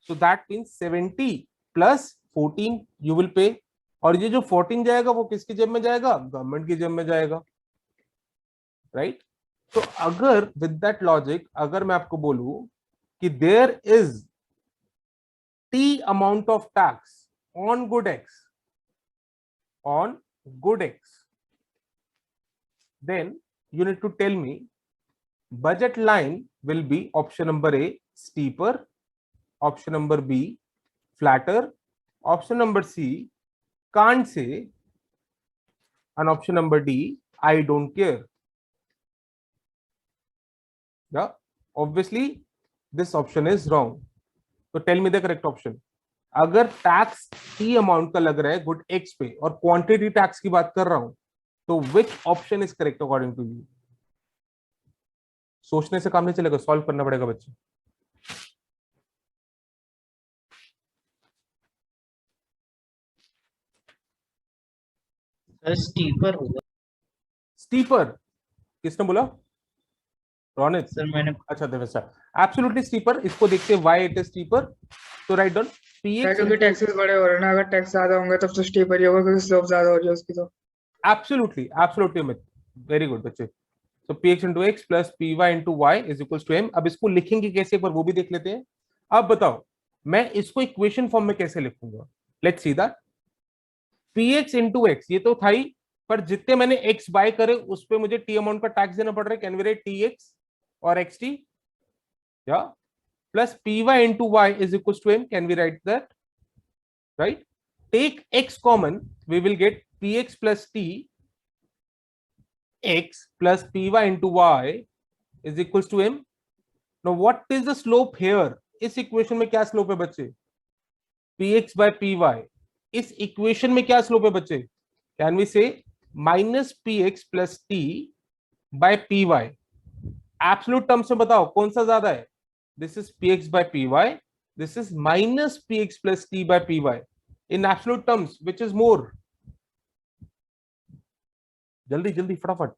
So that means 70 plus 14 you will pay. और ये जो 14 जाएगा वो किसकी जेब में जाएगा? गवर्नमेंट की जेब में जाएगा, राइट? तो अगर विद दैट लॉजिक अगर मैं आपको बोलूं कि there is T amount of tax on good X, on good X, then you need to tell me budget line will be option number A steeper, option number B flatter, option number C can't say, and option number D I don't care. Yeah, obviously this option is wrong. So tell me the correct option. अगर tax T amount का लग रहा है good x पे और quantity tax की बात कर रहा हूं तो which option is correct according to you? सोचने से काम नहीं चलेगा, सॉल्व करना पड़ेगा बच्चे.
सर स्टीपर होगा.
स्टीपर किसने बोला? रोनित.
सर मैंने.
अच्छा देवेश सर, एब्सोल्युटली स्टीपर. इसको देखते हैं व्हाई इट इज स्टीपर. तो राइट डाउन पीएक्स,
क्योंकि टैक्सेस बड़े हो रहे हैं ना. अगर टैक्स ज्यादा होंगे तब तो स्टीपर ही होगा क्योंकि स्लोप ज्यादा हो रही है उसकी. तो
absolutely absolutely Amit, very good बच्चे. सो px into x plus py into y is equals to m. अब इसको लिखेंगे कैसे एक बार वो भी देख लेते हैं. अब बताओ मैं इसको इक्वेशन फॉर्म में कैसे लिखूंगा? Let's see that. px into x ये तो था ही, पर जितने मैंने x बाय करे उस पे मुझे t अमाउंट का टैक्स देना पड़ रहा है. कैन वी राइट tx और xt? या plus py into y is equals to m. Can we write that? Right? Take x common, we will get px plus t x plus py into y is equals to m. Now what is the slope here? इस equation में क्या slope है बच्चे? px by py. इस equation में क्या slope है बच्चे? कैन वी से minus px plus t by py. Absolute terms में बताओ कौन सा ज्यादा है? This is px by py. This is minus px plus t by py. In absolute terms, which is more? जल्दी जल्दी फटाफट.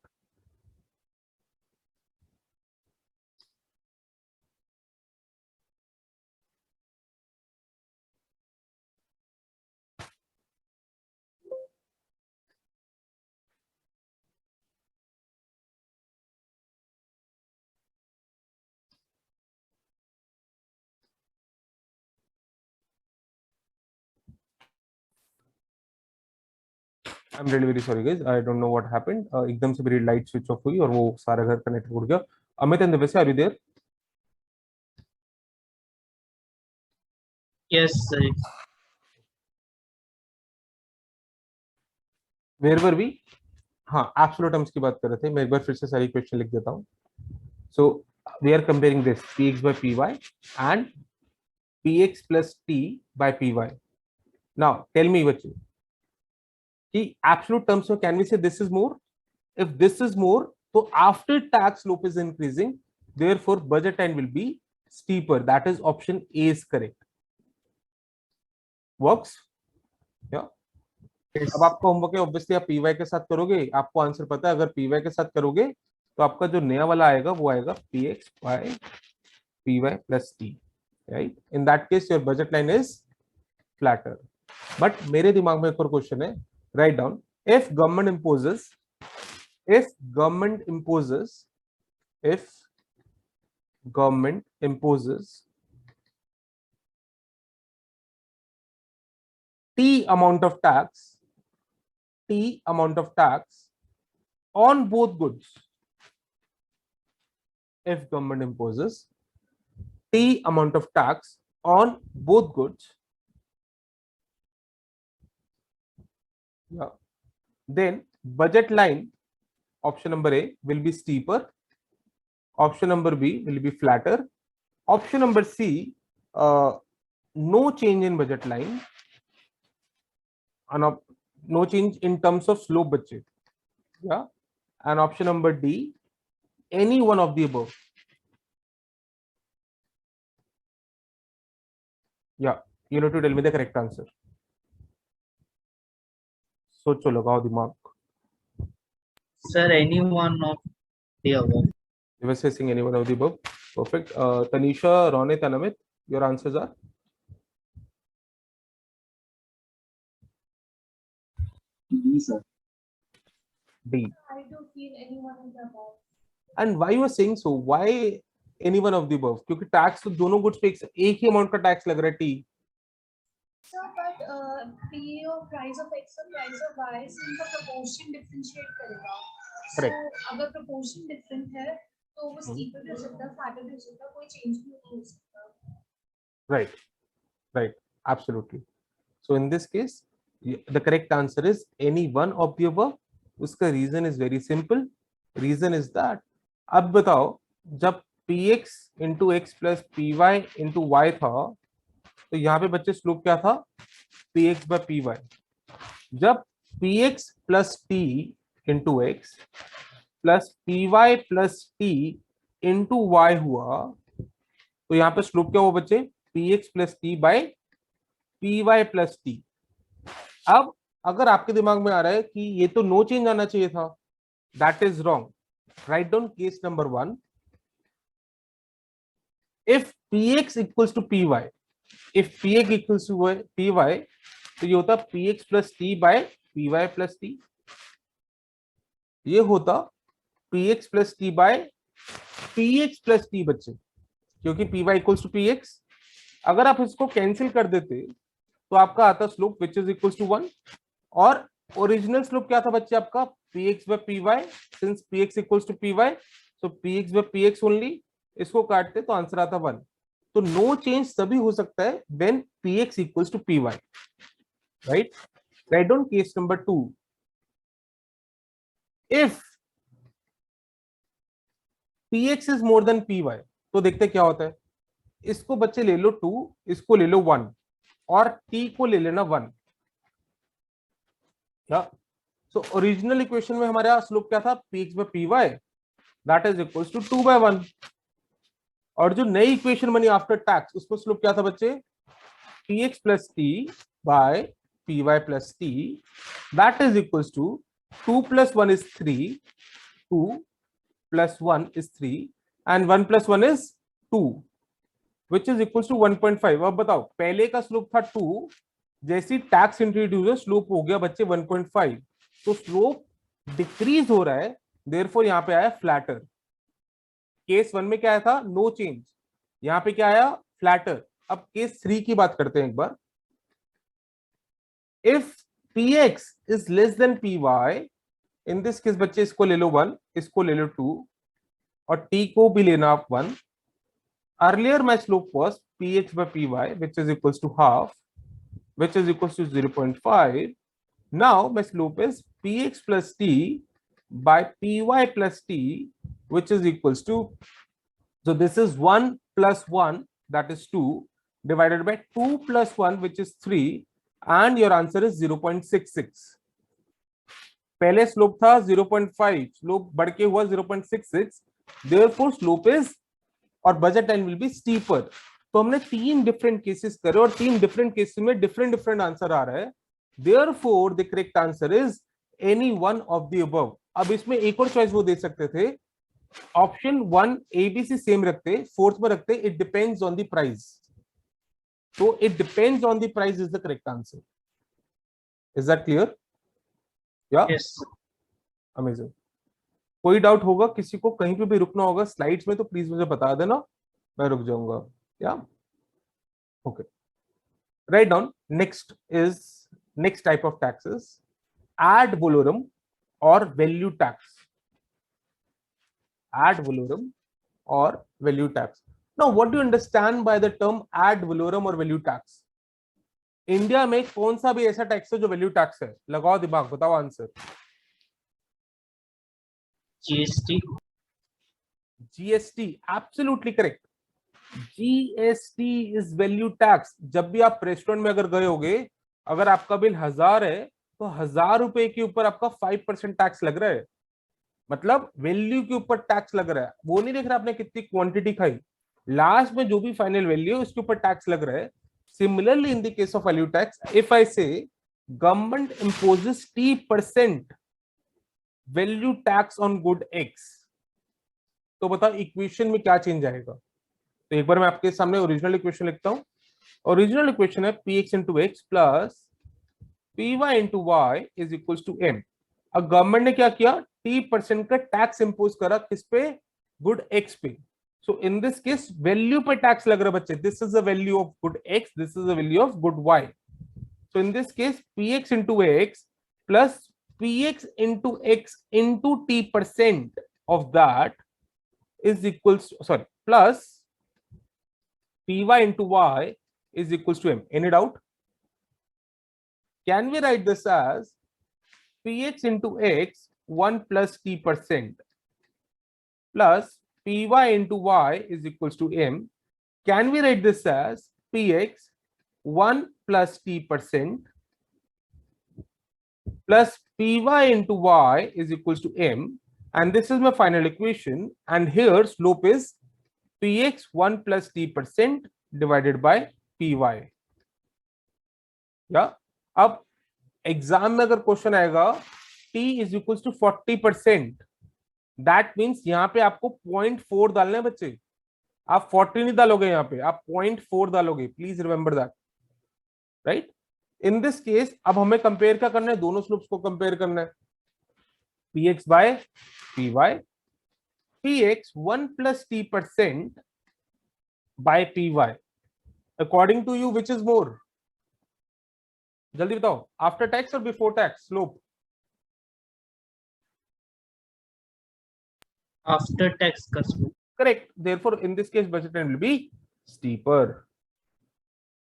I am really very sorry guys, I don't know what happened, एकदम से मेरी लाइट स्विच ऑफ हुई और वो सारा घर कनेक्ट हो गया. Amit and Divya, are you there?
Yes sir.
Where were we? हाँ, एब्सोल्यूट टर्म्स की बात कर रहे थे. मैं एक बार फिर से सारी क्वेश्चन लिख देता हूँ. So we are comparing this px by py and px plus t by py. Now tell me बच्चे कि एब्सोल्यूट टर्म्स में can we say this is more? If this is more, तो after tax slope is increasing, therefore budget line will be steeper. That is option A is correct. Works? Yeah. अब आपका homework है, obviously आप PY के साथ करोगे, आपको answer पता है. अगर पीवाई के साथ करोगे तो आपका जो नया वाला आएगा वो आएगा px by py plus t, right? In that case your budget line is flatter. But मेरे दिमाग में एक और क्वेश्चन है. Write down, if government imposes t amount of tax on both goods. If government imposes t amount of tax on both goods, yeah, then budget line, option number A, will be steeper, option number B will be flatter, option number C, no change in budget line, and no change in terms of slope बच्चे, yeah, and option number D, any one of the above. Yeah, you need to tell me the correct answer. सोचो, लगाओ दिमाग.
Sir, any one of the above.
You were saying any one of the above. Perfect. Tanisha, Ronit, and Amit, your answers are?
D, sir.
D.
I do feel any one of the above.
And why you are saying so? Why any one of the above? क्योंकि tax तो दोनों goods पे एक ही amount का tax लग रहा है. T.
So, but P or price of X or price of Y, since the proportion differentiate करेगा.
Correct.
So, अगर proportion different है, तो वो steeper भी हो सकता है, flatter भी हो सकता है, कोई change भी नहीं हो सकता.
Right. Absolutely. So in this case, the correct answer is any one of the above. उसका reason is very simple. Reason is that, अब बताओ, जब px into x plus py into y था, तो यहाँ पे बच्चे स्लोप क्या था? px by py. जब px plus t into x plus py plus t into y हुआ, तो यहाँ पे स्लोप क्या हुआ बच्चे? px plus t by py plus t. अब अगर आपके दिमाग में आ रहा है कि ये तो नो चेंज आना चाहिए था, that is wrong. Write down case number 1. If px equals to py, if px equals to py, तो ये होता px plus t by py plus t. ये होता px plus t by px plus t बच्चे, क्योंकि py equals to px. अगर आप इसको कैंसिल कर देते तो आपका आता slope which is equals to 1. और ओरिजिनल स्लोप क्या था बच्चे आपका? px by py. Since px equals to py, so px by px only. इसको काटते तो आंसर आता 1. तो नो चेंज तभी हो सकता है when px equals to py. Right. Write down case number 2. If px is more than py, तो देखते क्या होता है. इसको बच्चे ले लो 2, इसको ले लो 1, और t को ले लेना 1. सो ओरिजिनल इक्वेशन में हमारा स्लोप क्या था? px by py, that is equals to 2 by 1. और जो नई इक्वेशन बनी आफ्टर टैक्स, उसमें स्लोप क्या था बच्चे? px plus t by py plus t, that is equals to 2 plus 1 is 3, 2 plus 1 is 3, and 1 plus 1 is 2, which is equals to 1.5. अब बताओ, पहले का स्लोप था 2, जैसी टैक्स इंट्रोड्यूस स्लोप हो गया बच्चे 1.5, तो स्लोप डिक्रीज हो रहा है, देयरफॉर यहाँ पे आया फ्लैटर. केस 1 में क्या आया था? No change. यहाँ पे क्या आया? फ्लैटर. अब केस 3 की बात करते हैं एक बार. If px is less than py, in this case बच्चे इसको ले लो 1, इसको ले लो 2 और t को भी लेना आप 1. Earlier my slope was px by py, which is equals to half, which is equals to 0.5. Now my slope is px plus t by py plus t, which is equals to, so this is 1 plus 1, that is 2, divided by 2 plus 1, which is 3, and your answer is 0.66. पहले slope था 0.5, slope बढ़ के हुआ 0.66, therefore slope is और budget line will be steeper. तो हमने 3 different cases करे और 3 डिफरेंट केसेस में डिफरेंट आंसर आ रहा है. Therefore the correct answer is any one of the above. अब इसमें एक और चॉइस वो दे सकते थे, ऑप्शन 1 ABC सेम रखते, फोर्थ में रखते it depends on the price. तो it depends on the price is the correct answer. Is that clear? या
यस.
अमेजिंग. कोई डाउट होगा किसी को, कहीं पे भी रुकना होगा स्लाइड्स में तो प्लीज मुझे बता देना, मैं रुक जाऊंगा. या okay. Write down. Next type of taxes, ad valorem और वैल्यू टैक्स. ad valorem और value tax. Now what do you understand by the term ad valorem और वैल्यू टैक्स? इंडिया में कौन सा भी ऐसा टैक्स है जो वैल्यू टैक्स है? लगाओ दिमाग, बताओ answer.
GST.
GST, absolutely correct. GST is value tax. जब भी आप रेस्टोरेंट में अगर गए होगे, अगर आपका बिल 1000 है तो 1000 रुपए के ऊपर आपका 5% टैक्स लग रहा है. मतलब वैल्यू के ऊपर टैक्स लग रहा है. वो नहीं देख रहा आपने कितनी क्वांटिटी खाई, लास्ट में जो भी फाइनल वैल्यू है उसके ऊपर टैक्स लग रहा है. Similarly in the case of value tax, if I say government imposes T% value tax on good X, तो बताओ इक्वेशन में क्या चेंज आएगा? तो एक बार मैं आपके सामने ओरिजिनल इक्वेशन लिखता हूं. ओरिजिनल इक्वेशन है px into x plus py into y is equal to m. अब गवर्नमेंट ने क्या किया? T% का टैक्स इंपोज करा किस पे? गुड x पे. सो इन दिस केस वैल्यू पे टैक्स लग रहा है बच्चे. This is the value of good x, this is the value of good y. So in this case px into x plus px into x into T% of that is equals, sorry, plus py into y is equals to m. Any doubt? Can we write this as px into x 1 plus T% plus py into y is equals to m? Can we write this as px 1 plus T% plus py into y is equals to m? And this is my final equation, and here slope is px 1 plus T% divided by py. या अब exam में अगर question आएगा t is equal to 40%, that means यहाँ पे आपको 0.4 डालना है बच्चे. आप 40 नहीं डालोगे, यहाँ पे आप 0.4 डालोगे. Please remember that. Right? In this case अब हमें कंपेयर क्या करना है? दोनों स्लोप्स को कंपेयर करना है. px by py, px 1 plus T% by py. According to you, which is more? जल्दी बताओ, आफ्टर टैक्स और before tax slope?
After tax का slope.
Correct. Therefore, in this case, budget line will be steeper.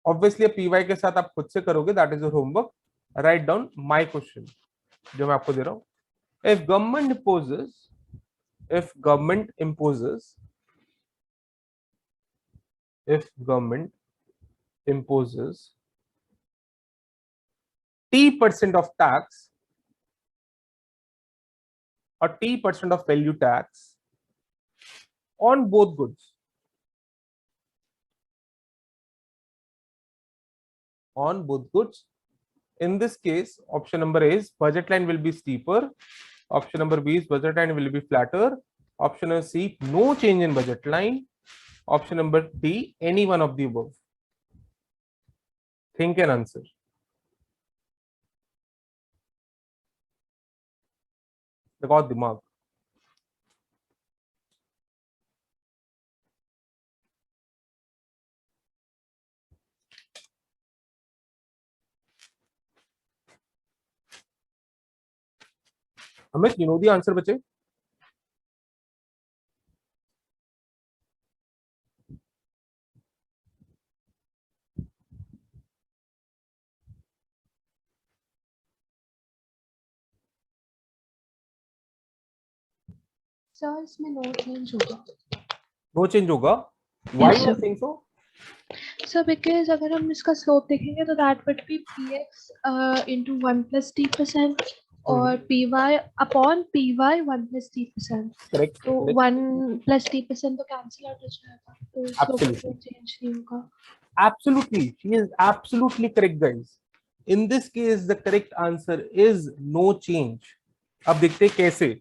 Obviously, py के साथ आप खुद से करोगे. That is your homework. Write down my question, जो मैं आपको दे रहा हूँ. If government imposes T% of tax or T% of value tax on both goods, in this case option number A is budget line will be steeper, option number B is budget line will be flatter, option number C no change in budget line, option number D any one of the above. Think and answer. लगाओ दिमाग. Amit, you know the answer बच्चे?
Sir इसमें no change होगा।
No change होगा। Why
Yes,
you are
sir.
saying so?
Sir because अगर हम इसका slope देखेंगे तो that would be px into 1 plus t% और py upon py 1 plus t%।
Correct.
तो
correct.
1 plus t% तो कैंसिल आउट हो जाएगा, तो स्लोप में
Absolutely.
चेंज नहीं होगा।
Absolutely, she is absolutely correct, guys. In this case, the correct answer is no change. अब देखते हैं कैसे।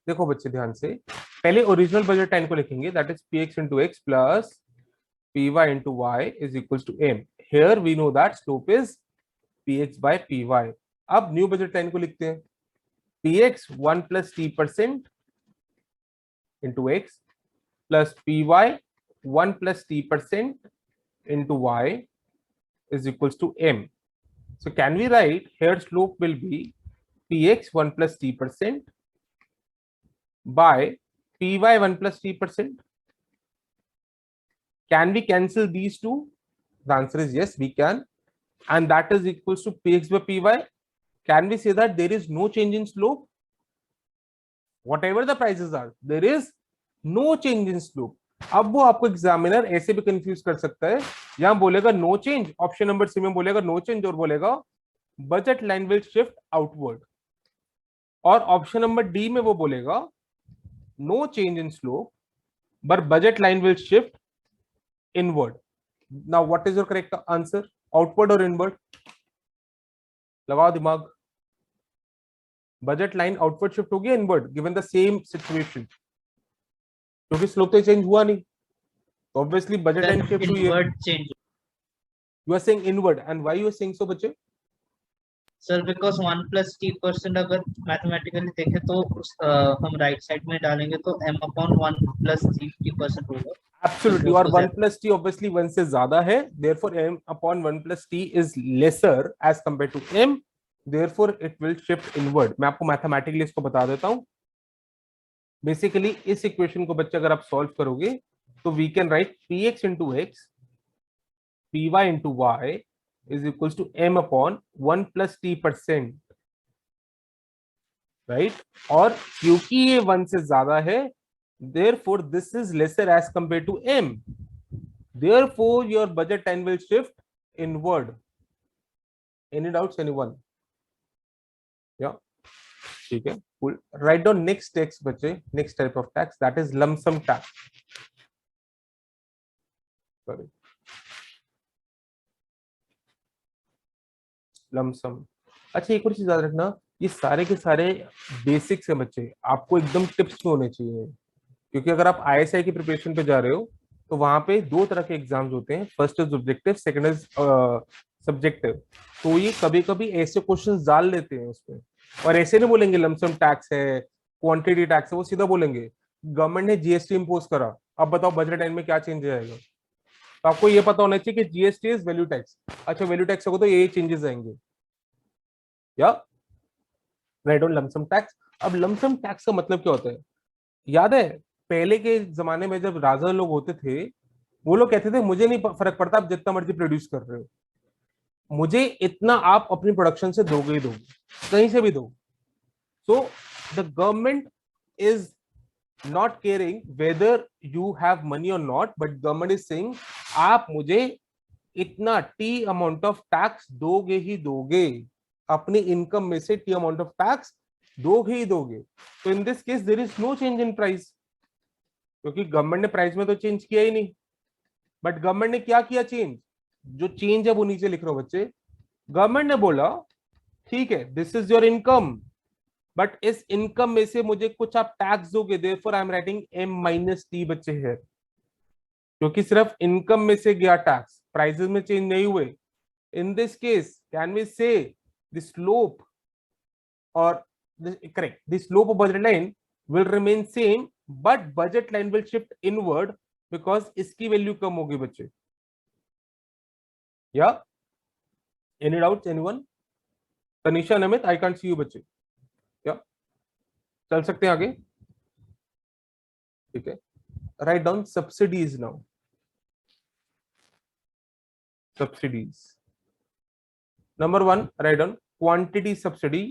देखो बच्चे ध्यान से, पहले ओरिजिनल बजट टाइम को लिखेंगे, that is px into x plus py into y is equals to m. Here we know that slope is px by py. अब न्यू बजट टाइम को लिखते हैं, px 1 plus t% into x plus py 1 plus t% into y is equals to m. So can we write here slope will be px 1 plus t% by py 1 plus t%? Can we cancel these two? The answer is yes, we can. And that is equals to px by py. Can we say that there is no change in slope? Whatever the prices are, there is no change in slope. अब वो आपको examiner ऐसे भी confuse कर सकता है, यहां बोलेगा no change, option number C में बोलेगा नो चेंज और बोलेगा budget line will shift outward, और ऑप्शन नंबर डी में वो बोलेगा no change in slope but budget line will shift inward. Now what is your correct answer, outward और inward? लगाओ दिमाग। बजट लाइन आउटवर्ड शिफ्ट होगी inward given the same situation, क्योंकि slope तो change हुआ नहीं, तो ऑब्वियसली बजट लाइन शिफ्ट हुई है।
Inward change
you are saying inward, and why you are saying so बच्चे?
सर बिकॉज 1 plus t% अगर मैथमेटिकली देखें तो हम राइट साइड में डालेंगे तो m upon 1 plus t% होगा।
Absolutely, और 1 plus t obviously 1 से ज्यादा है, therefore m upon 1 plus t is lesser as compared to m, therefore it will shift inward. मैं आपको मैथमेटिकली इसको बता देता हूं। बेसिकली इस इक्वेशन को बच्चे अगर आप सॉल्व करोगे तो we can write px into x py into y is equals to m upon 1 plus t%, right? और क्योंकि ये 1 से ज्यादा है, therefore this is lesser as compared to m, therefore your budget time will shift inward. Any doubts, anyone? Yeah, ठीक है, cool. Write down next tax बच्चे, next type of tax, that is lump sum tax. Sorry, lump sum. अच्छा एक और चीज याद रखना, ये सारे के सारे बेसिक्स है बच्चे, आपको एकदम टिप्स में होने चाहिए, क्योंकि अगर आप ISI की प्रिपरेशन पे जा रहे हो तो वहां पे दो तरह के एग्जाम्स होते हैं, first is objective, second is subjective. तो ये कभी कभी ऐसे क्वेश्चंस डाल लेते हैं उसमें, और ऐसे नहीं बोलेंगे लमसम टैक्स है, क्वांटिटी टैक्स है, वो सीधा बोलेंगे गवर्नमेंट ने जीएसटी इंपोज करा, अब बताओ बजट टाइम में क्या चेंज आएगा। तो आपको ये पता होना चाहिए कि जीएसटी इज वैल्यू टैक्स, अच्छा वैल्यू टैक्स होगा तो ये चेंजेस आएंगे, या राइट ऑन लमसम टैक्स। अब लमसम टैक्स का मतलब क्या होता है? याद है पहले के जमाने में जब राजा लोग होते थे, वो लोग कहते थे मुझे नहीं फर्क पड़ता आप जितना मर्जी प्रोड्यूस कर रहे हो, मुझे इतना आप अपनी प्रोडक्शन से दोगे ही दोगे, कहीं से भी दो। So the government is not caring whether you have money और not, but government is saying आप मुझे इतना टी अमाउंट ऑफ टैक्स दोगे ही दोगे, अपनी इनकम में से टी अमाउंट ऑफ टैक्स दोगे ही दोगे। तो in this case there is no change in price, क्योंकि गवर्नमेंट ने प्राइस में तो चेंज किया ही नहीं, बट गवर्नमेंट ने क्या किया चेंज, जो चेंज है वो नीचे लिख रहा हूं बच्चे। गवर्नमेंट ने बोला ठीक है this is your income, but इस इनकम में से मुझे कुछ आप टैक्स दोगे, therefore I am writing m minus t बच्चे है, क्योंकि सिर्फ इनकम में से गया टैक्स, प्राइसेस में चेंज नहीं हुए। In this case can we say the slope और correct, the slope of budget line will remain same but budget line will shift inward because इसकी वैल्यू कम होगी बच्चे। या any doubts anyone? Tanisha and Amit, I can't see you बच्चे। या चल सकते हैं आगे, ठीक है। Write down subsidies now, subsidies. Number one, write down quantity subsidy.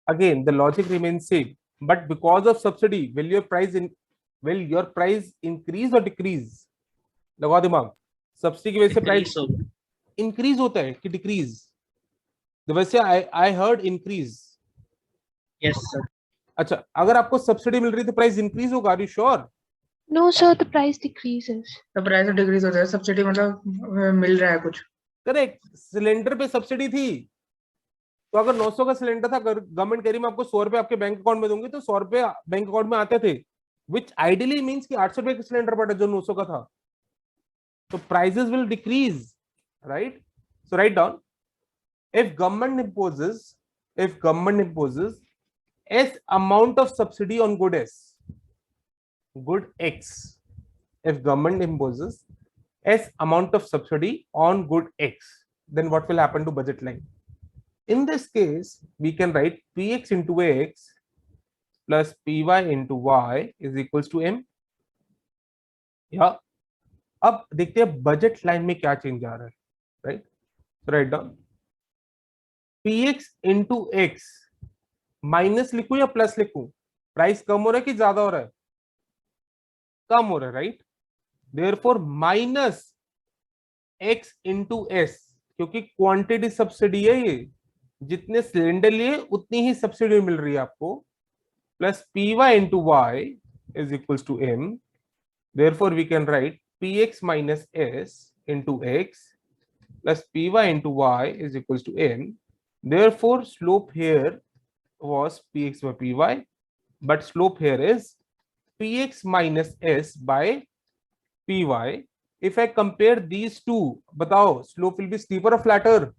Again, the logic remains same, but because of subsidy, will your price increase or decrease? लगाओ दिमाग, सब्सिडी की वजह से प्राइस
Increase होगा।
इंक्रीज होता है कि डिक्रीज? वैसे I heard increase.
Yes sir।
अच्छा, अगर आपको सब्सिडी मिल रही है तो प्राइस इंक्रीज होगा, are you sure?
No, sir, the price decreases.
तो प्राइस डिक्रीज होता है, सब्सिडी मतलब मिल रहा है कुछ।
करेक्ट, सिलेंडर पे सब्सिडी थी, तो अगर 900 का सिलेंडर था, गवर्नमेंट कह रही मैं आपको 100 रुपए आपके बैंक अकाउंट में दूंगी, तो 100 रुपए बैंक अकाउंट में आते थे, विच आइडियली मीन्स कि 800 रुपए का सिलेंडर पड़ा जो 900 का था, तो prices will decrease, right? So write down, if government imposes S amount of subsidy on good X, if government imposes S amount of subsidy on good X, then what will happen to budget line? In this case, we can write Px into X plus Py into Y is equals to M. या अब देखते हैं budget line में क्या change आ रहा है, right? Write down Px into X minus लिखूं या प्लस लिखूं? प्राइस कम हो रहा है कि ज्यादा हो रहा है? कम हो रहा है, right? Therefore minus X into S, क्योंकि क्वांटिटी सब्सिडी है ये, जितने सिलेंडर लिए उतनी ही सब्सिडी मिल रही है आपको, plus Py into Y is equals to M. Therefore we can write Px minus S into X plus Py into Y is equals to M. Therefore slope here was Px by Py, but slope here is Px minus S by Py. If I compare these two, बताओ slope will be steeper or flatter?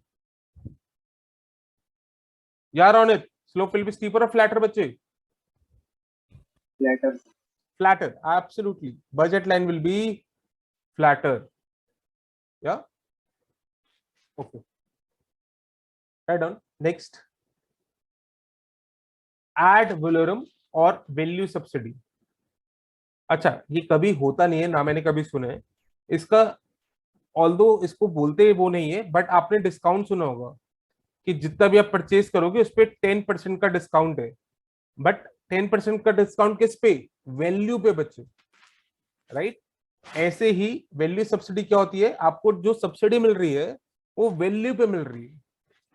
यार Ronit, slope will be steeper or flatter बच्चे?
Flatter.
Flatter, absolutely. Budget line will be flatter. Yeah. Okay. Right on. Next. Ad valorem और value subsidy. अच्छा, ये कभी होता नहीं है ना, मैंने कभी सुना है इसका, ऑल्दो इसको बोलते वो नहीं है, बट आपने डिस्काउंट सुना होगा कि जितना भी आप परचेज करोगे उस पर 10% का डिस्काउंट है, बट 10% का डिस्काउंट किस पे? वैल्यू पे बच्चे, राइट? ऐसे ही वैल्यू सब्सिडी क्या होती है? आपको जो सब्सिडी मिल रही है वो वैल्यू पे मिल रही है,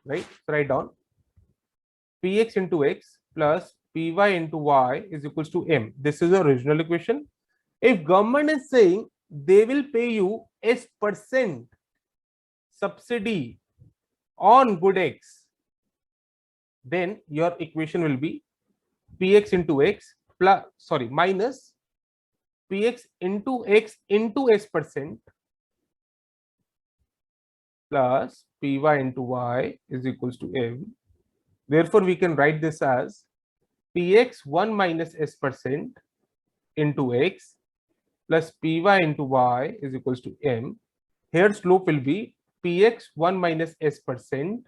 right? Write down Px into X plus Py into Y is equals to M. This is the original equation. If government is saying they will pay you S% subsidy on good X, then your equation will be Px into X plus, sorry, minus Px into X into S% plus Py into Y is equals to M. Therefore, we can write this as Px 1 minus S% into X plus Py into Y is equals to M. Here slope will be Px 1 minus S%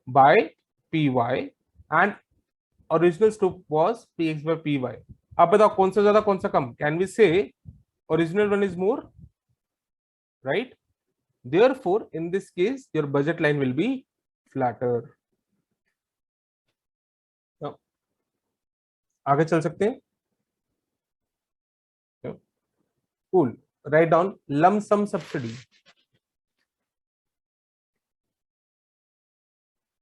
by Py and original slope was Px by Py. अब बताओ कौन सा ज्यादा कौन सा कम? Can we say original one is more, right? Therefore, in this case, your budget line will be flatter. आगे चल सकते हैं? कूल. राइट डाउन लम सम सब्सिडी.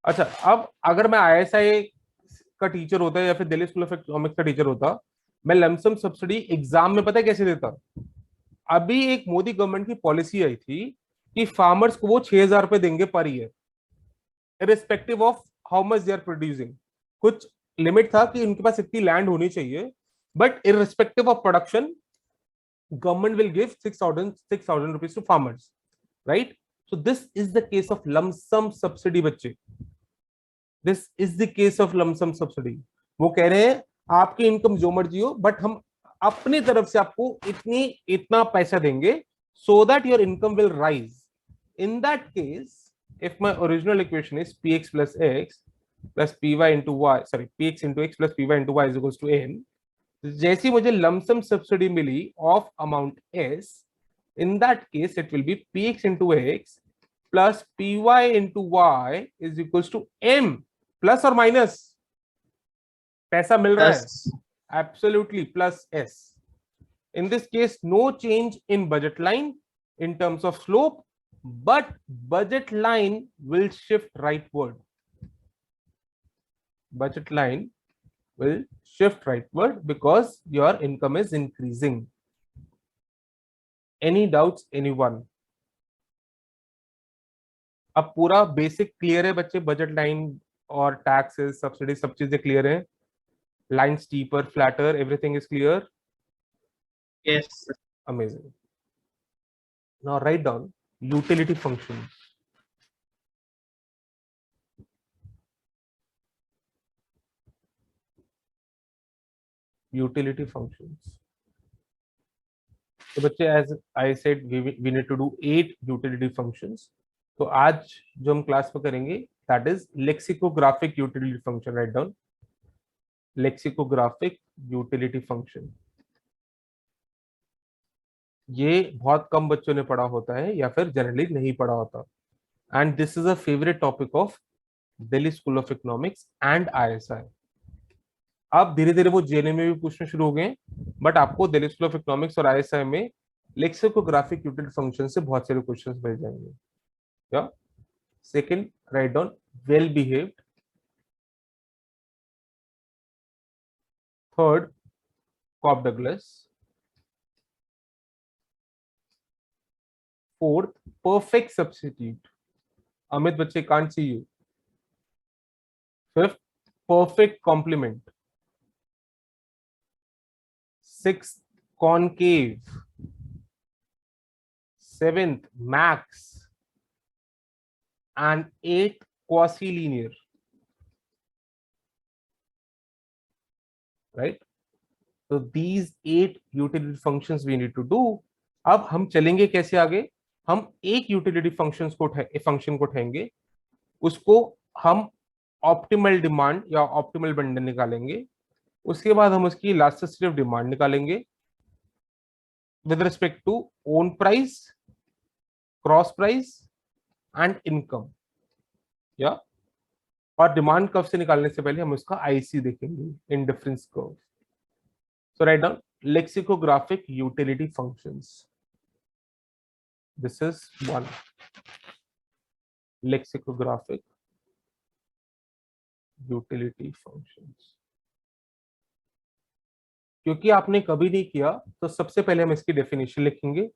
अच्छा, अब अगर मैं ISI का टीचर होता या फिर दिल्ली स्कूल ऑफ इकोनॉमिक्स का टीचर होता, मैं लमसम सब्सिडी एग्जाम में पता है कैसे देता? अभी एक मोदी गवर्नमेंट की पॉलिसी आई थी कि फार्मर्स को वो 6,000 रुपए देंगे per year, irrespective of how much they are producing. कुछ लिमिट था कि उनके पास इतनी लैंड होनी चाहिए, but irrespective of production government will give 6,000 rupees to farmers, right? So this is the case of lump sum subsidy बच्चे. This is the case of lump sum subsidy. वो कह रहे हैं आपकी इनकम जो मर्जी हो, बट हम अपनी तरफ से आपको इतना पैसा देंगे so that your income will rise. In that case, if my original equation is Px plus X plus P Y into Y, sorry P X into X plus P Y into Y is equal to N, जैसी मुझे lump sum subsidy मिली of amount S, in that case it will be px into x plus py into y is equals to m plus or minus, पैसा मिल रहा है
Plus,
absolutely plus s. In this case no change in budget line in terms of slope, but budget line will shift rightward. Budget line will shift rightward because your income is increasing. Any doubts, anyone? अब पूरा basic clear है बच्चे, budget line और taxes subsidy सब चीजें clear है, line steeper flatter everything is clear,
yes,
amazing. Now write down utility functions. Utility functions. तो बच्चे as I said we need to do 8 utility functions. तो आज जो हम क्लास में करेंगे that is lexicographic utility function. Write down lexicographic utility function. ये बहुत कम बच्चों ने पढ़ा होता है या फिर जनरली नहीं पढ़ा होता, and this is a favourite topic of Delhi school of economics and ISI. अब धीरे धीरे वो जेएनयू में भी पूछने शुरू हो गए, बट आपको दिल्ली स्कूल ऑफ इकोनॉमिक्स और आईएसआई में लेक्सिकोग्राफिक यूटिलिटी फंक्शन से बहुत सारे क्वेश्चंस मिल जाएंगे. या second, write down well behaved. Third, Cobb Douglas. Fourth, perfect substitute. Amit बच्चे can't see you. Fifth, perfect complement. Sixth, concave. Seventh, max. And eighth, quasi-linear. Right? So these 8 utility functions we need to do. अब हम चलेंगे कैसे आगे, हम एक utility function को उठाएंगे, उसको हम ऑप्टिमल डिमांड या ऑप्टिमल बंडल निकालेंगे, उसके बाद हम उसकी इलास्टिसिटी ऑफ डिमांड निकालेंगे with respect to own price, cross price and income. या और डिमांड कर्व से निकालने से पहले हम उसका आईसी देखेंगे indifference curve. So write down lexicographic utility functions. This is one lexicographic utility functions. क्योंकि आपने कभी नहीं किया तो सबसे पहले हम इसकी डेफिनेशन लिखेंगे,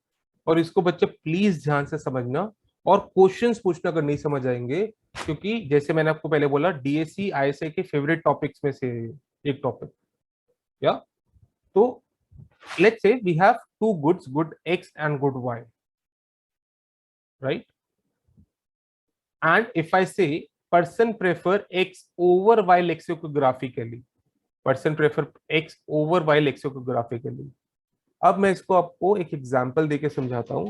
और इसको बच्चे प्लीज ध्यान से समझना और क्वेश्चंस पूछना अगर नहीं समझ आएंगे, क्योंकि जैसे मैंने आपको पहले बोला डीएससी आईएसआई के फेवरेट टॉपिक्स में से एक टॉपिक. या तो let's say we have two goods, good X and good Y. Right? And if I say person prefer x over y lexicographically, person prefer x over y lexicographically. अब मैं इसको आपको एक एग्जांपल देके समझाता हूं.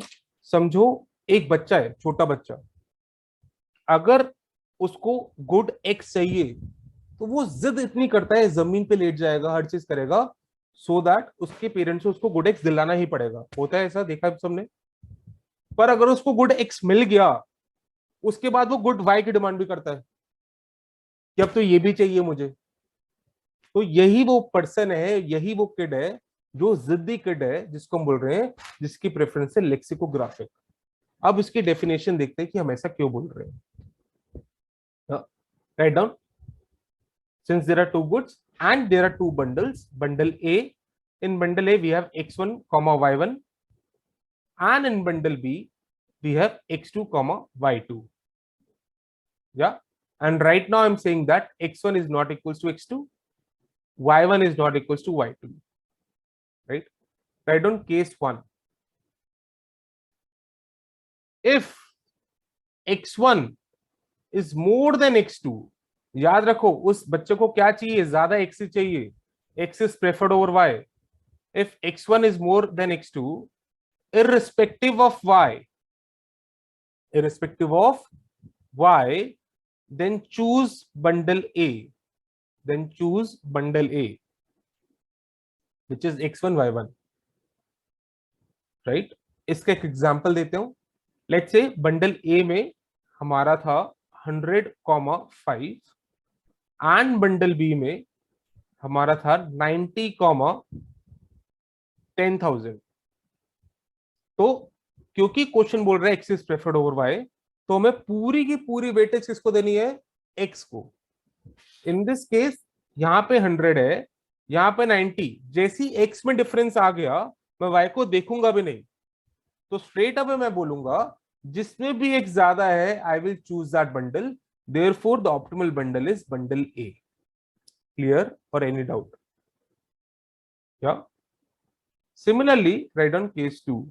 समझो एक बच्चा है, छोटा बच्चा, अगर उसको गुड x चाहिए तो वो जिद इतनी करता है, जमीन पे लेट जाएगा, हर चीज करेगा, सो दैट उसके पेरेंट्स को उसको गुड x दिलाना ही पड़ेगा. होता है ऐसा, देखा है सबने. पर अगर उसको गुड एक्स मिल गया, उसके बाद वो गुड वाई की डिमांड भी करता है कि अब तो ये भी चाहिए मुझे. तो यही वो पर्सन है, यही वो किड है जो जिद्दी किड है, जिसको हम बोल रहे हैं, जिसकी प्रेफरेंस है लेक्सिकोग्राफिक. अब इसकी डेफिनेशन देखते हैं कि हम ऐसा क्यों बोल रहे हैं. Write down. Since there are two goods and there are two bundles, bundle A, in bundle A we have x1, y1, and in bundle B we have x2, y2. Yeah, and right now I'm saying that x1 is not equals to x2, y1 is not equals to y2. Right? Write down case 1. If x1 is more than x2, याद रखो उस बच्चे को क्या चाहिए, ज्यादा x चाहिए, x is preferred over y. If x1 is more than x2, irrespective of y, then choose bundle A, which is x1 y1, right. इसका एक एग्जांपल देते हूं। लेट्स से बंडल ए में हमारा था 100,5 एंड बंडल बी में हमारा था 90,10,000। तो क्योंकि क्वेश्चन बोल रहा है X is preferred over Y, तो हमें पूरी की पूरी वेटेज किसको देनी है, एक्स को। इन दिस केस यहाँ पे 100 है, यहाँ पे 90। जैसी एक्स में डिफरेंस आ गया मैं वाई को देखूंगा भी नहीं, तो स्ट्रेट अवे मैं बोलूंगा जिसमें भी एक ज्यादा है आई will choose that bundle, therefore the optimal bundle is bundle A. Clear और एनी डाउट? या similarly right on case 2,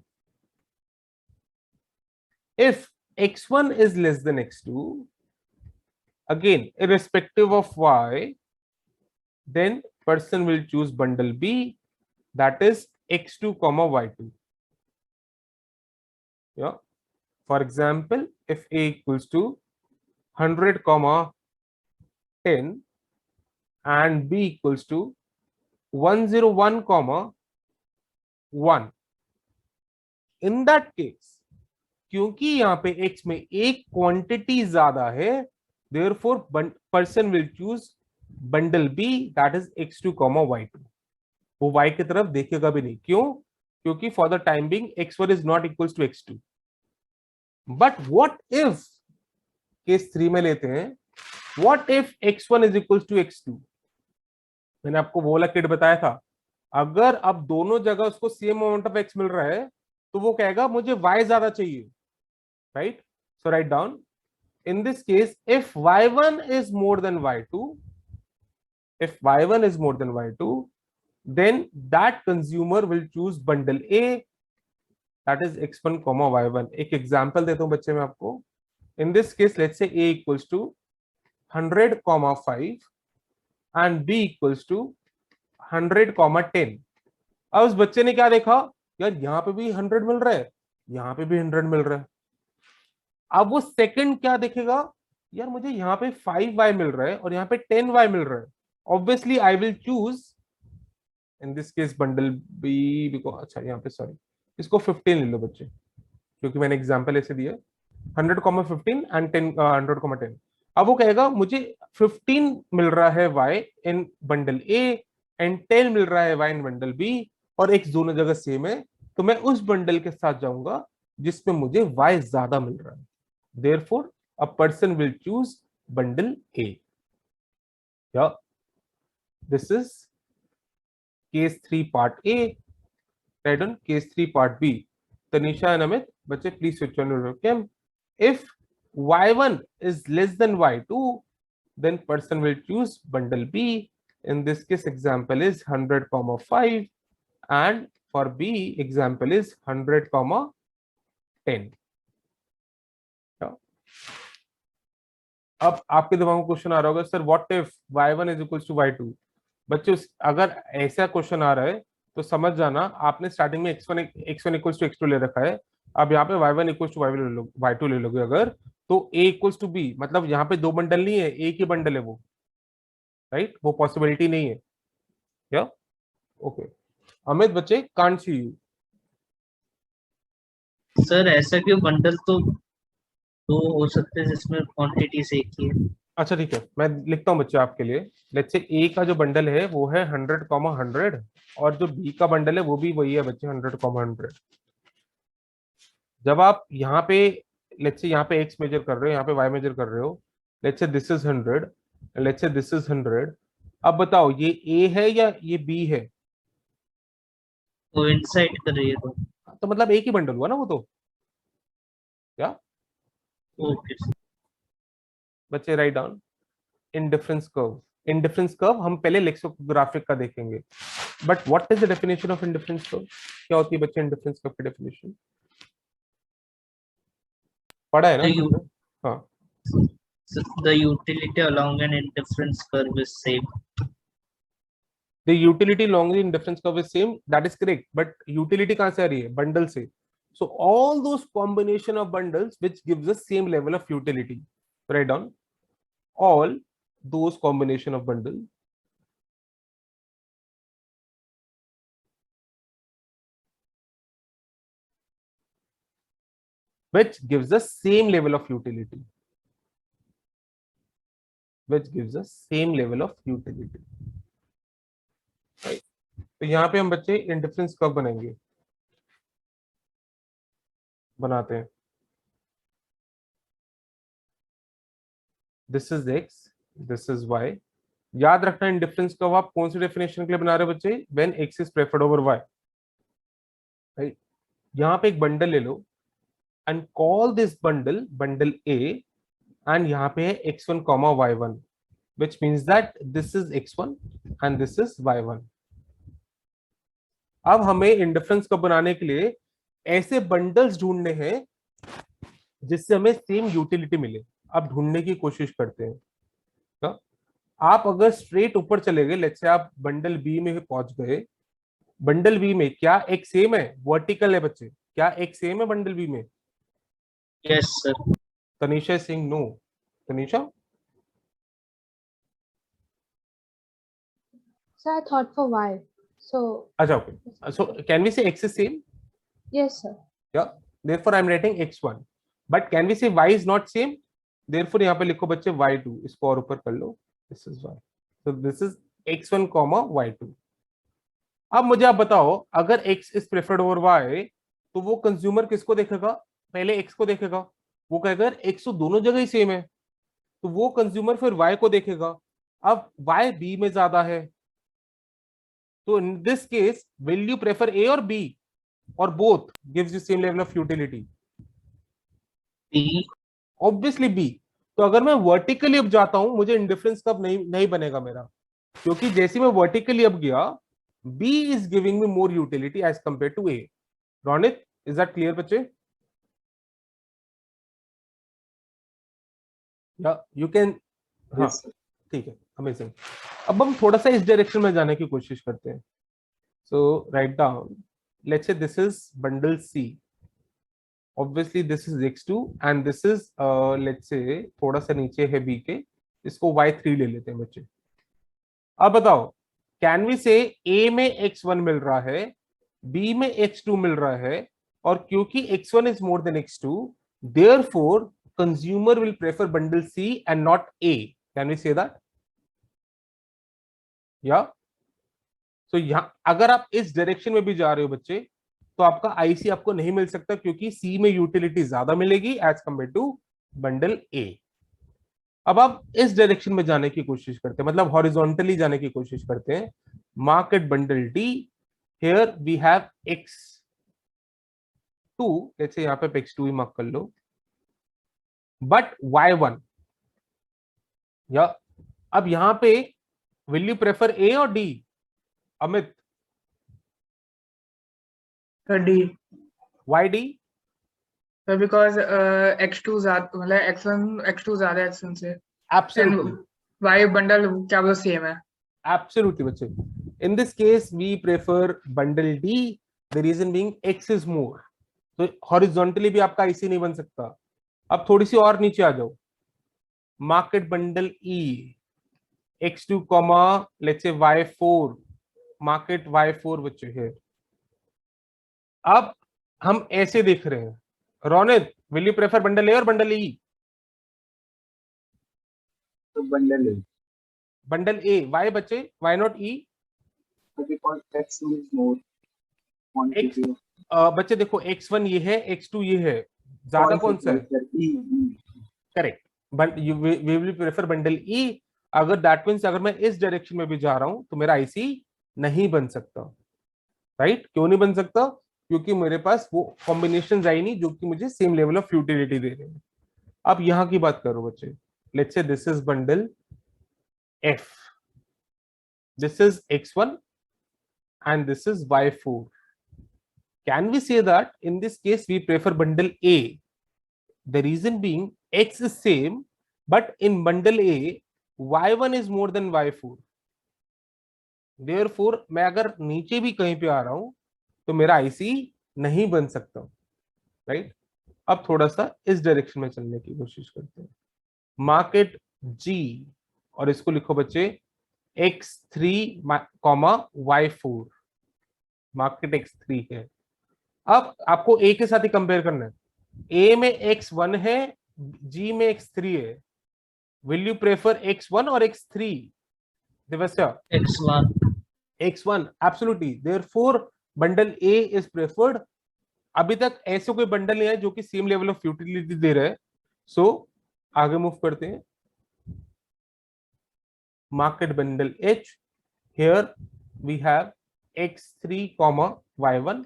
if x1 is less than x2, again irrespective of y, then person will choose bundle B, that is x2 comma y2. Yeah, for example, if a equals to 100 comma 10 and b equals to 101 comma 1, in that case क्योंकि यहाँ पे x में एक quantity ज्यादा है, therefore person will choose bundle B, that is x2 comma y2. वो y की तरफ देखेगा भी नहीं। क्यों? क्योंकि for the time being x1 is not equals to x2. But what if case 3 में लेते हैं, what if x1 is equals to x2? मैंने आपको वो वाला किट बताया था, अगर अब दोनों जगह उसको सेम अमाउंट ऑफ x मिल रहा है तो वो कहेगा मुझे y ज्यादा चाहिए, right? So write down, in this case, if y1 is more than y2, then that consumer will choose bundle A, that is x1 comma y1. एक एग्जांपल देता हूं बच्चे मैं आपको। In this case, let's say A equals to 100 comma 5 and B equals to 100 comma 10. अब उस बच्चे ने क्या देखा, यार यहाँ पे भी 100 मिल रहा है, यहाँ पे भी 100 मिल रहा है। अब वो सेकंड क्या देखेगा, यार मुझे यहाँ पे 5y मिल रहा है और यहाँ पे 10y मिल रहा है, obviously I will choose in this case bundle B, because अच्छा यहाँ पे सॉरी इसको 15 ले लो बच्चे, क्योंकि मैंने एग्जांपल ऐसे दिया 100,15 एंड 100,10। अब वो कहेगा मुझे 15 मिल रहा है y in bundle A and 10 मिल रहा है y इन बंडल बी, और x दोनों जगह सेम है, तो मैं उस बंडल के साथ जाऊंगा जिसमें मुझे y ज्यादा मिल रहा है। Therefore, a person will choose bundle A. Yeah, this is case 3 part A. Right on case 3 part B. Tanisha and Amit, बच्चे please switch on your webcam. If y1 is less than y2, then person will choose bundle B. In this case, example is 100 comma 5, and for B, example is 100 comma 10. अब आपके दिमाग में question आ रहा होगा, sir what if y1 is equals to y2? बच्चे अगर ऐसा क्वेश्चन आ रहा है तो समझ जाना आपने स्टार्टिंग में x1 इक्वल्स टू x2 ले रखा है, अब यहाँ पे y1 इक्वल्स टू y2 ले लोगे अगर, तो a इक्वल्स टू b, मतलब यहाँ पे दो बंडल नहीं है, एक ही बंडल है वो, राइट? वो पॉसिबिलिटी नहीं है। क्या? ओके अमित बच्चे कांट सी यू।
सर ऐसा क्यों, बंडल तो दो हो सकते हैं जिसमें क्वांटिटी से एक ही है।
अच्छा ठीक है, मैं लिखता हूँ बच्चे आपके लिए। लेट्स से ए का जो बंडल है वो है 100,100 और जो बी का बंडल है वो भी वही है बच्चे 100,100। जब आप यहाँ पे लेट्स से यहाँ पे x मेजर कर रहे हो, यहाँ पे y मेजर कर रहे हो, let's say this is 100, let's say this is 100, अब बताओ ये a है या ये b है?
वो इनसाइड कर रही है
तो मतलब एक ही बंडल हुआ ना वो तो, क्या?
ओके
बच्चे write down indifference curve. Indifference curve हम पहले लेक्सिकोग्राफिक का देखेंगे, but what is the definition of indifference curve? क्या होती है बच्चे इंडिफरेंस कर्व की डेफिनेशन? पढ़ा है ना तुमने? हाँ,
the utility along an indifference curve is same.
the utility along the indifference curve is same, that is correct, but utility कहाँ से आ रही है? बंडल से। so all those combination of bundles which gives the same level of utility, write down all those combination of bundle which gives the same level of utility, which gives the same level of utility, right? तो यहाँ पे हम बच्चे indifference कब बनेंगे, बनाते हैं, this is x, this is y। याद रखना इंडिफरेंस कब आप कौन सी डेफिनेशन के लिए बना रहे हो बच्चे, when x is preferred over y, right? यहाँ पे एक बंडल ले लो and call this bundle bundle a, एंड यहाँ पे है x1 y1, which means that this is x1 and this is y1। अब हमें इंडिफरेंस कब बनाने के लिए ऐसे बंडल्स ढूंढने हैं जिससे हमें सेम यूटिलिटी मिले। अब ढूंढने की कोशिश करते हैं। तो आप अगर स्ट्रेट ऊपर चले गए, लेट्स से आप बंडल बी में पहुंच गए, बंडल बी में क्या एक सेम है, वर्टिकल है बच्चे, क्या एक सेम है बंडल बी में?
Yes sir.
Tanisha Singh no. Tanisha,
So I thought for y. So
अच्छा okay, so can we say x is same?
yes, sir.
Yeah, therefore I'm writing x1, but can we say y is not same? Therefore यहाँ पे लिखो बच्चे y2, इसको और ऊपर कर लो, this is y, so this is x1 y2। अब मुझे आप बताओ, अगर x is preferred over y, तो वो कंज्यूमर किसको देखेगा? पहले x को देखेगा, वो कहेगा x तो दोनों जगह ही सेम है, तो वो कंज्यूमर फिर y को देखेगा। अब y b में ज्यादा है, तो in this case will you prefer a और b, or both gives you same level of utility?
B।
Obviously B। तो अगर मैं वर्टिकली अब जाता हूं, मुझे इंडिफरेंस कब नहीं बनेगा मेरा, क्योंकि जैसे मैं वर्टिकली अब गया, B is giving me more utility as compared to A। Ronit, is that clear बच्चे? या यू कैन, हाँ
Yes, sir.
ठीक है, अमेजिंग। अब हम थोड़ा सा इस डायरेक्शन में जाने की कोशिश करते हैं। So write down, let's say this is bundle C, obviously this is x2 and this is let's say थोड़ा सा नीचे है b के, इसको y3 ले लेते हैं बच्चे। अब बताओ, कैन वी से a में x1 मिल रहा है, b में x2 मिल रहा है, और क्योंकि x1 is more than x2, therefore consumer will prefer bundle C and not A। Can we say that? या तो यहां अगर आप इस डायरेक्शन में भी जा रहे हो बच्चे, तो आपका आईसी आपको नहीं मिल सकता, क्योंकि सी में यूटिलिटी ज्यादा मिलेगी एज कंपेयर टू बंडल ए। अब आप इस डायरेक्शन में जाने की कोशिश करते हैं, मतलब हॉरिजॉन्टली जाने की कोशिश करते हैं। Market bundle D, here we have x2, let's say यहां पे x2 ही मार्क कर लो, बट y1, या अब यहां पे विल यू प्रेफर ए और D? Amit,
D।
Why D?
So because x2 ज्यादा, मतलब x2 ज्यादा x1 से,
एब्सोल्युटली,
y बंडल क्या बोलो सेम है।
absolutely बच्चे। in this case we prefer bundle D, the reason being x is more, तो horizontally भी आपका IC नहीं बन सकता। अब थोड़ी सी और नीचे आ जाओ, market bundle E, x2 let's say y4, market y4 बच्चे है। अब हम ऐसे देख रहे हैं, Ronit, will you prefer bundle A और bundle E?
So bundle A.
Bundle A, why बच्चे, why not E?
So because x2 is more quantity of
बच्चे देखो, x1 ये है, x2 ये है, ज्यादा कौन सा है?
quantity, E.
Correct, but you we will prefer bundle E. अगर दैट मींस अगर मैं इस डायरेक्शन में भी जा रहा हूं, तो मेरा आईसी नहीं बन सकता, राइट? क्यों नहीं बन सकता? क्योंकि मेरे पास वो कॉम्बिनेशन आई नहीं जो कि मुझे सेम लेवल ऑफ यूटिलिटी दे रहे हैं। अब यहां की बात करो बच्चे, let's say this is bundle F, this is x1 and this is y4। Can we say that in this case we prefer bundle A? The reason being x is same, but in bundle A y1 is more than y4। Therefore मैं अगर नीचे भी कहीं पे आ रहा हूं, तो मेरा IC नहीं बन सकता, राइट? अब थोड़ा सा इस डायरेक्शन में चलने की कोशिश करते हैं। मार्केट G, और इसको लिखो बच्चे X3, Y4, मार्केट X3 है। अब आपको A के साथ ही कंपेयर करना है। A में X1 है, G में X3 है। विल यू प्रेफर X1 और X3? Divya
X1.
X1 absolutely, therefore bundle A is preferred. अभी तक ऐसे कोई बंडल नहीं है जो कि सेम लेवल ऑफ यूटिलिटी दे रहा है। सो आगे मूव करते हैं। Market bundle H, here we have X3, Y1.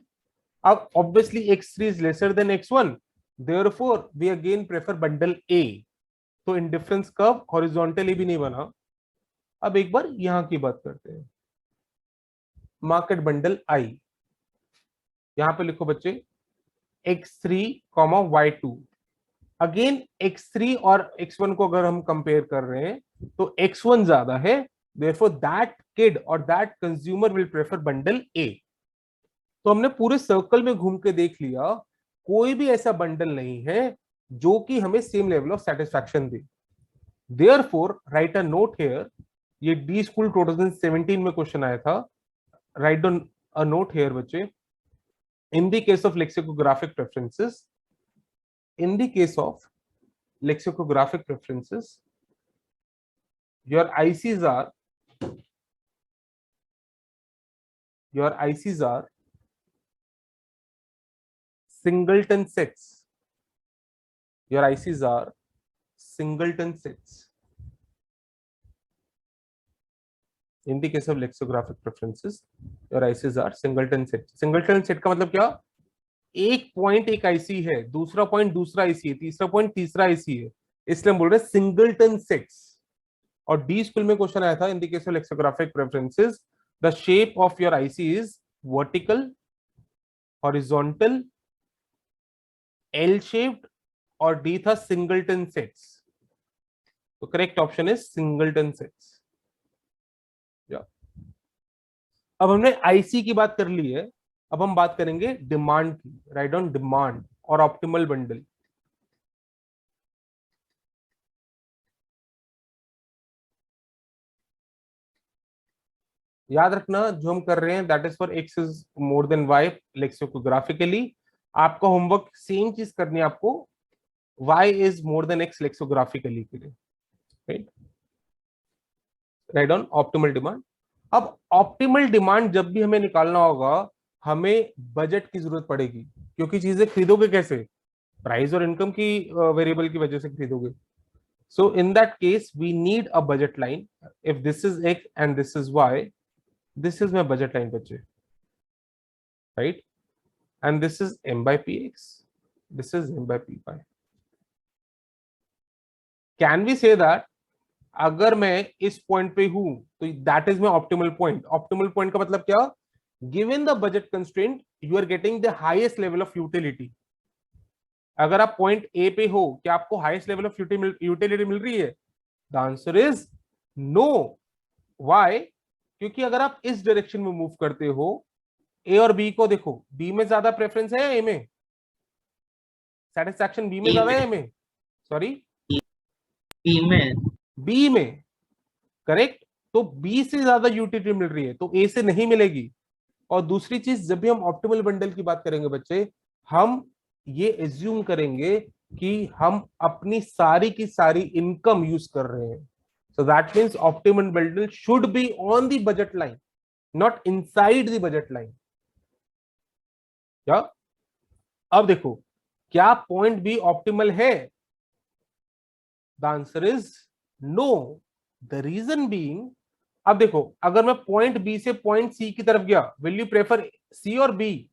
अब obviously X3 is lesser than X1, therefore we again prefer bundle A. तो इंडिफरेंस कर्व हॉरिजॉन्टली भी नहीं बना। अब एक बार यहां की बात करते हैं। मार्केट बंडल I, यहां पे लिखो बच्चे X3, Y2। अगेन X3 और X1 को अगर हम कंपेयर कर रहे हैं तो X1 ज्यादा है, therefore that kid or that consumer will prefer bundle A. तो हमने पूरे सर्कल में घूम के देख लिया, कोई भी ऐसा बंडल नहीं है जो कि हमें सेम लेवल ऑफ सेटिस्फैक्शन दे। Therefore write a note here, ये डी स्कूल 2017 में क्वेश्चन आया था। Write down a note here बच्चे, in the case of lexicographic preferences, in the case of lexicographic preferences, your ICs are singleton sets. Your ICs are singleton sets. In the case of lexicographic preferences, your ICs are singleton sets. Singleton set का मतलब क्या? एक point एक IC है, दूसरा point दूसरा IC है, तीसरा पॉइंट तीसरा आईसी है, इसलिए हम बोल रहे हैं सिंगलटन सेट्स। और डी स्कूल में क्वेश्चन आया था, in the case of lexicographic preferences the shape of your IC is vertical, horizontal, L shaped, और डी था सिंगलटन सेट्स। तो correct option is singleton sets. अब हमने आईसी की बात कर ली है, अब हम बात करेंगे डिमांड की। राइट ऑन डिमांड और ऑप्टिमल बंडल। याद रखना जो हम कर रहे हैं that is for X is more than Y lexicographically. आपका होमवर्क सेम चीज करनी है आपको, y is more than x lexicographically के लिए। Right, write on optimal demand. अब ऑप्टिमल डिमांड जब भी हमें निकालना होगा, हमें बजट की जरूरत पड़ेगी, क्योंकि चीजें खरीदोगे कैसे? प्राइस और इनकम की वेरिएबल की वजह से खरीदोगे। So in that case we need a budget line. If this is x and this is y, this is my budget line बच्चे, right? And this is m by px, this is m by py. Can we say that अगर मैं इस point पे हूं तो that is my optimal point? Optimal point का मतलब क्या? Given the budget constraint you are getting the highest level of utility. अगर आप पॉइंट ए पे हो, क्या आपको हाईएस्ट लेवल ऑफ यूटिलिटी मिल रही है? The answer is no. Why? क्योंकि अगर आप इस डायरेक्शन में मूव करते हो, ए और बी को देखो, बी में ज्यादा प्रेफरेंस है या ए में? सेटिस्फैक्शन बी में ज्यादा है ए में? सॉरी, बी में। करेक्ट। तो बी से ज्यादा यूटिलिटी मिल रही है, तो ए से नहीं मिलेगी। और दूसरी चीज, जब भी हम ऑप्टिमल बंडल की बात करेंगे बच्चे, हम ये एज्यूम करेंगे कि हम अपनी सारी की सारी इनकम यूज कर रहे हैं। So that means optimal bundle should be on the budget line, not inside the budget line. क्या? अब देखो, क्या पॉइंट बी ऑप्टिमल है? The answer is no. The reason being, अब देखो, अगर मैं पॉइंट बी से पॉइंट सी की तरफ गया, will you prefer सी और बी?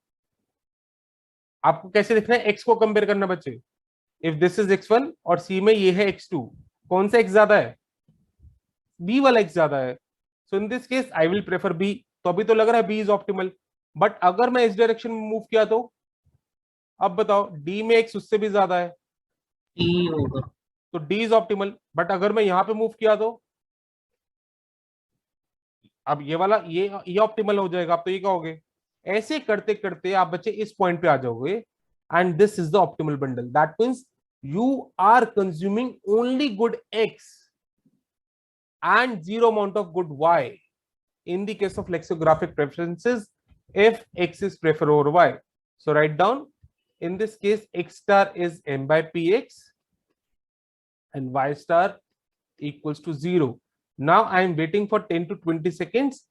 आपको कैसे दिख रहा है? एक्स को कंपेयर करना बच्चे। इफ दिस इज x1 और सी में ये है x2, कौन सा x ज्यादा है? बी वाला x ज्यादा है। So in this case I will prefer B. तो अभी तो लग रहा है बी इज ऑप्टिमल, बट अगर मैं इस डायरेक्शन में मूव किया तो अब बताओ, डी में x उससे भी ज्यादा है,
ई होगा,
तो डी इज ऑप्टिमल। बट अगर मैं यहां पे मूव किया तो अब ये वाला ये ऑप्टिमल हो जाएगा। आप तो ये कहोगे। ऐसे करते करते आप बच्चे इस पॉइंट पे आ जाओगे, and this is the optimal bundle. That means you are consuming only good X and zero amount of good y in the case of lexicographic preferences if x is preferred over y. So write down, in this case x star is m by px and y star equals to 0. Now I am waiting for 10 to 20 seconds.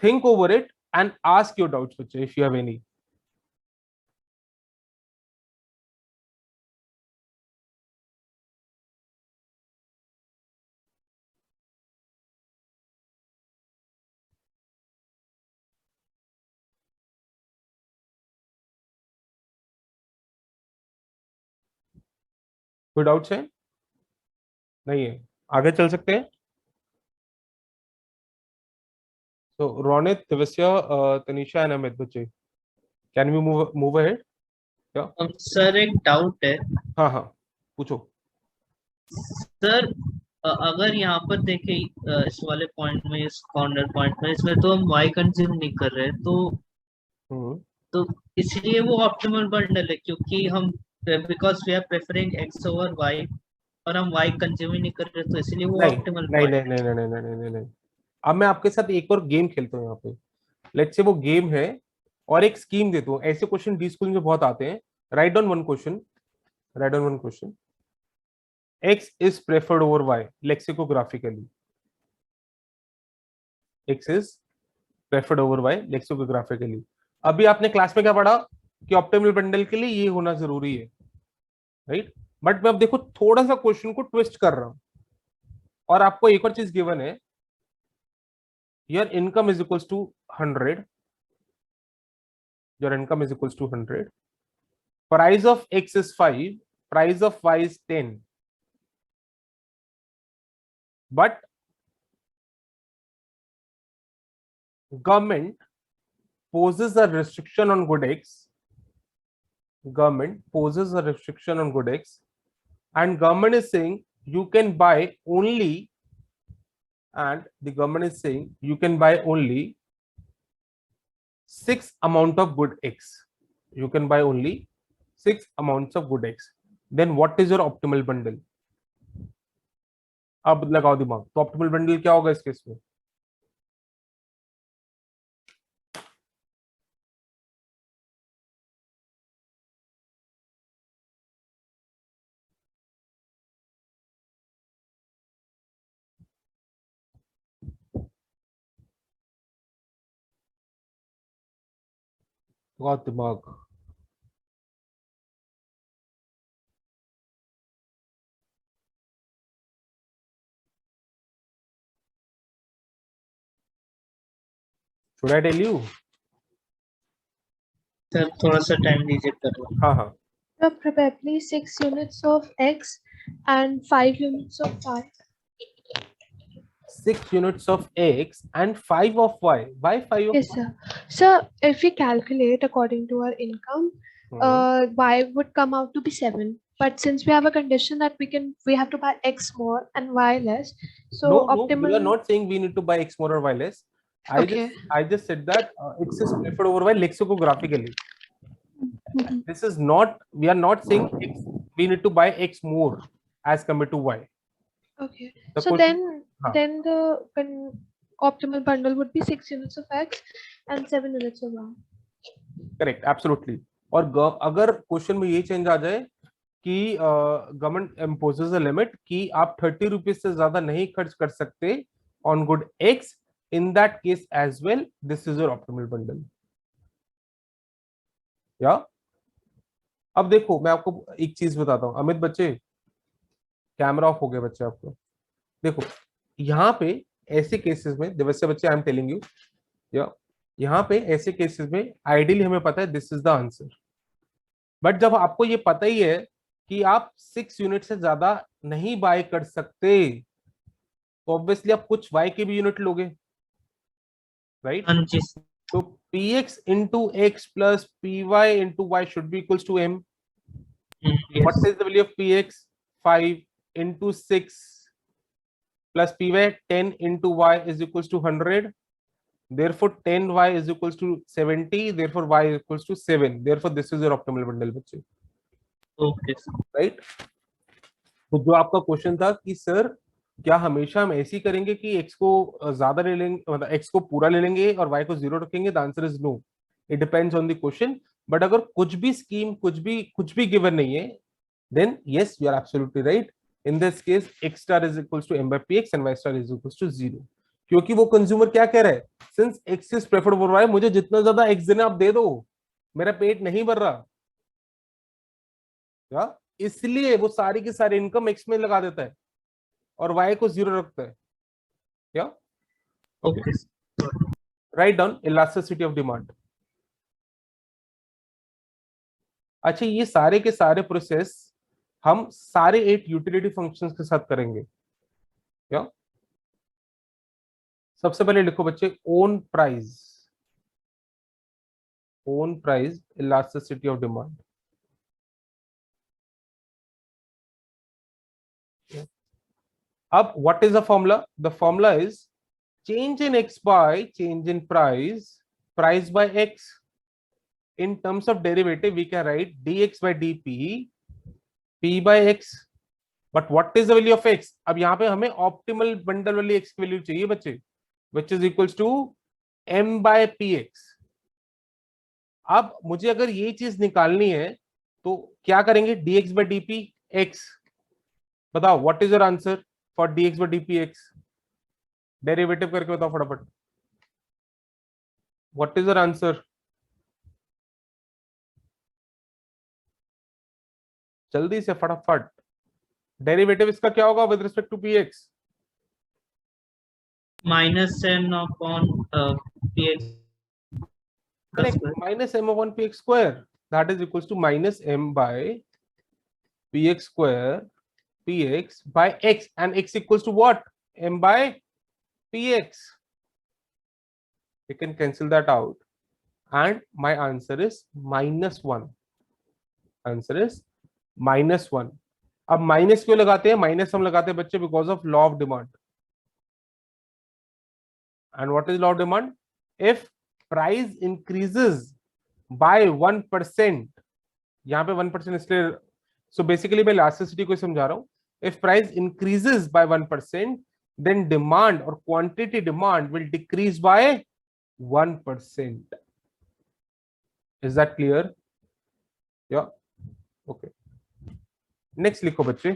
Think over it and ask your doubts, if you have any. कोई doubts है? नहीं है, आगे चल सकते हैं. So Ronit, Divasya, Tanisha and Amit, बच्चे, can we move ahead? Yeah.
Sir एक डाउट है
हाँ हाँ पूछो.
सर, अगर यहाँ पर देखें इस वाले पॉइंट में, इस कॉर्नर पॉइंट में, इसमें तो हम y कंज्यूम नहीं कर रहे, तो इसलिए वो ऑप्टिमल बंडल है, क्योंकि हम because we are preferring x over y और हम y कंज्यूम ही नहीं कर रहे, तो इसलिए वो ऑप्टिमल
नहीं नहीं नहीं नहीं नहीं नहीं नहीं नहीं. अब मैं आपके साथ एक और गेम खेलता हूँ यहाँ पे. लेट्स से वो गेम है और एक स्कीम देता हूँ. ऐसे क्वेश्चन डी स्कूल में बहुत आते हैं. Write down one question. x is preferred over y lexicographically. x is preferred over y lexicographically. अभी आपने क्लास में क्या पढ़ा कि ऑप्टिमल बंडल के लिए ये होना जरूरी है, राइट? बट मैं अब देखो थोड़ा सा क्वेश्चन को ट्विस्ट कर रहा हूं और आपको एक और चीज गिवन है. Your income is equals to 100. Your income is equals to 100. Price of x is 5. Price of y is 10. But government poses a restriction on good x. Government poses a restriction on good x, and government is saying you can buy only, and the government is saying you can buy only 6 amount of good x. You can buy only 6 amounts of good x. Then what is your optimal bundle? अब लगाओ दिमाग. तो optimal bundle क्या होगा इस case में? लगाओ दिमाग. Should I tell you?
Sir थोड़ा सा टाइम दीजिए कर रहा हूँ.
हाँ हाँ.
So probably 6 units of x and 5 units of y.
6 units of x and 5 of y. Why 5 of
Yes, sir. So if we calculate according to our income, y would come out to be 7. But since we have a condition that we have to buy x more and y less, so
No,
optimal.
we are not saying we need to buy x more or y less. I just said that x is preferred over y lexicographically. This is not, we are not saying x, we need to buy x more as compared to y.
Okay.
The
So
question-
then the optimal bundle would be 6 units of x and 7 units of y.
Correct, absolutely. और अगर question में ये change आ जाए कि government imposes a limit कि आप 30 rupees से ज्यादा नहीं खर्च कर सकते on good X, in that case as well this is your optimal bundle. या अब देखो मैं आपको एक चीज बताता हूं. अमित बच्चे, कैमरा ऑफ हो गया बच्चे आपको. देखो यहाँ पे ऐसे केसेस में दिवस्य बच्चे, आई एम टेलिंग यू, या यहाँ पे ऐसे केसेस में आइडियली हमें पता है this is the answer. But जब आपको ये पता ही है कि आप 6 यूनिट से ज्यादा नहीं बाय कर सकते, तो ऑब्वियसली आप कुछ y के भी यूनिट लोगे, राइट?
हाँ जी.
तो px into x plus py into y should be equals to m.
Yes.
What is the value of px? 5 into 6 plus py, 10 into y is equals to 100. Therefore 10y is equals to 70. Therefore y is equals to 7. Therefore this is your optimal bundle बच्चे.
Okay, sir.
Right? तो जो आपका question था कि sir क्या हमेशा हम ऐसे ही करेंगे कि x को ज्यादा ले लेंगे, मतलब x को पूरा ले लेंगे और y को 0 रखेंगे? The answer is no, it depends on the question. But अगर कुछ भी स्कीम, कुछ भी गिवन नहीं है, then yes, you are absolutely right. In this case, x star is equals to m by px and y star is equals to 0. क्योंकि वो consumer क्या कह रहा है, since x is preferred over y, मुझे जितना ज्यादा x देना आप दे दो, मेरा पेट नहीं भर रहा, या इसलिए वो सारी की सारी इनकम x में लगा देता है और y को 0 रखता है। क्या?
Okay.
Write down elasticity of demand. अच्छा, ये सारे के सारे प्रोसेस हम सारे 8 यूटिलिटी फंक्शंस के साथ करेंगे। क्या? सबसे पहले लिखो बच्चे, own price elasticity of demand. अब what is the formula? The formula is change in x by change in price by x. In terms of derivative, we can write dx by dp, p by x. But what is the value of x? अब यहाँ पे हमें optimal bundle वाली x की value चाहिए बच्चे, which is equals to m by px. अब मुझे अगर ये चीज निकालनी है तो क्या करेंगे? dx by dp x. बताओ what is your answer for dx by dp x? Derivative करके बताओ फटाफट, व्हाट इज योर आंसर? जल्दी से फटाफट, डेरिवेटिव इसका क्या होगा with respect to px?
Minus m upon px
minus m upon px square, that is equals to minus m by px square, px by x, and x equals to what? m by px. We can cancel that out and my answer is -1. Answer is -1. अब minus क्यों लगाते हैं? Minus हम लगाते हैं बच्चे because of law of demand. And what is law of demand? If price increases by 1%, यहाँ पे 1% इसलिए, सो बेसिकली मैं इलास्टिसिटी को समझा रहा हूं। If price increases by 1%, then demand or quantity demand will decrease by 1%. Is that clear? Yeah. Okay. Next लिखो बच्चे,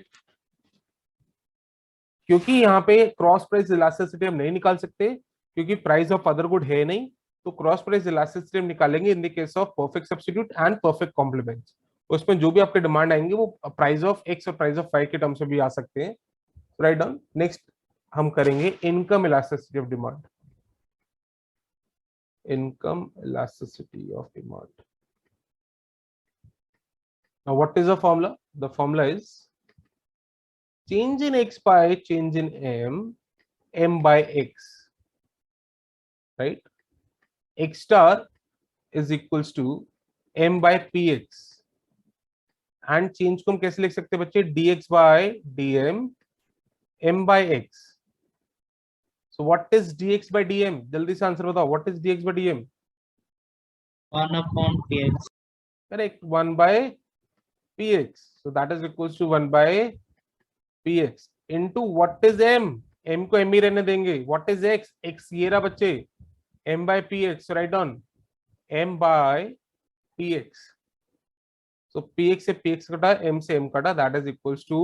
क्योंकि यहाँ पे क्रॉस प्राइस इलास्टिसिटी हम नहीं निकाल सकते क्योंकि प्राइस ऑफ अदर गुड है नहीं, तो क्रॉस प्राइस इलास्टिसिटी हम निकालेंगे in the case of perfect substitute and perfect complements. उसमें जो भी आपके डिमांड आएंगे वो प्राइस ऑफ एक्स और प्राइस ऑफ वाई के टर्म से भी आ सकते हैं। Write down. नेक्स्ट हम करेंगे income elasticity of demand. Income elasticity of demand. Now what is the formula? The formula is change in x by change in m by x, right? X star is equals to m by px, and change को हम कैसे लिख सकते हैं बच्चे? dx by dm m by x. So what is dx by dm? जल्दी से answer बताओ, what is dx by dm?
1 upon px.
Correct, 1 by px. So that is equals to 1 by px into what is m? m को m ही रहने देंगे. What is x? x ये रहा बच्चे, m by px. So write down m by px. So px से px कटा, m से m कटा, that is equals to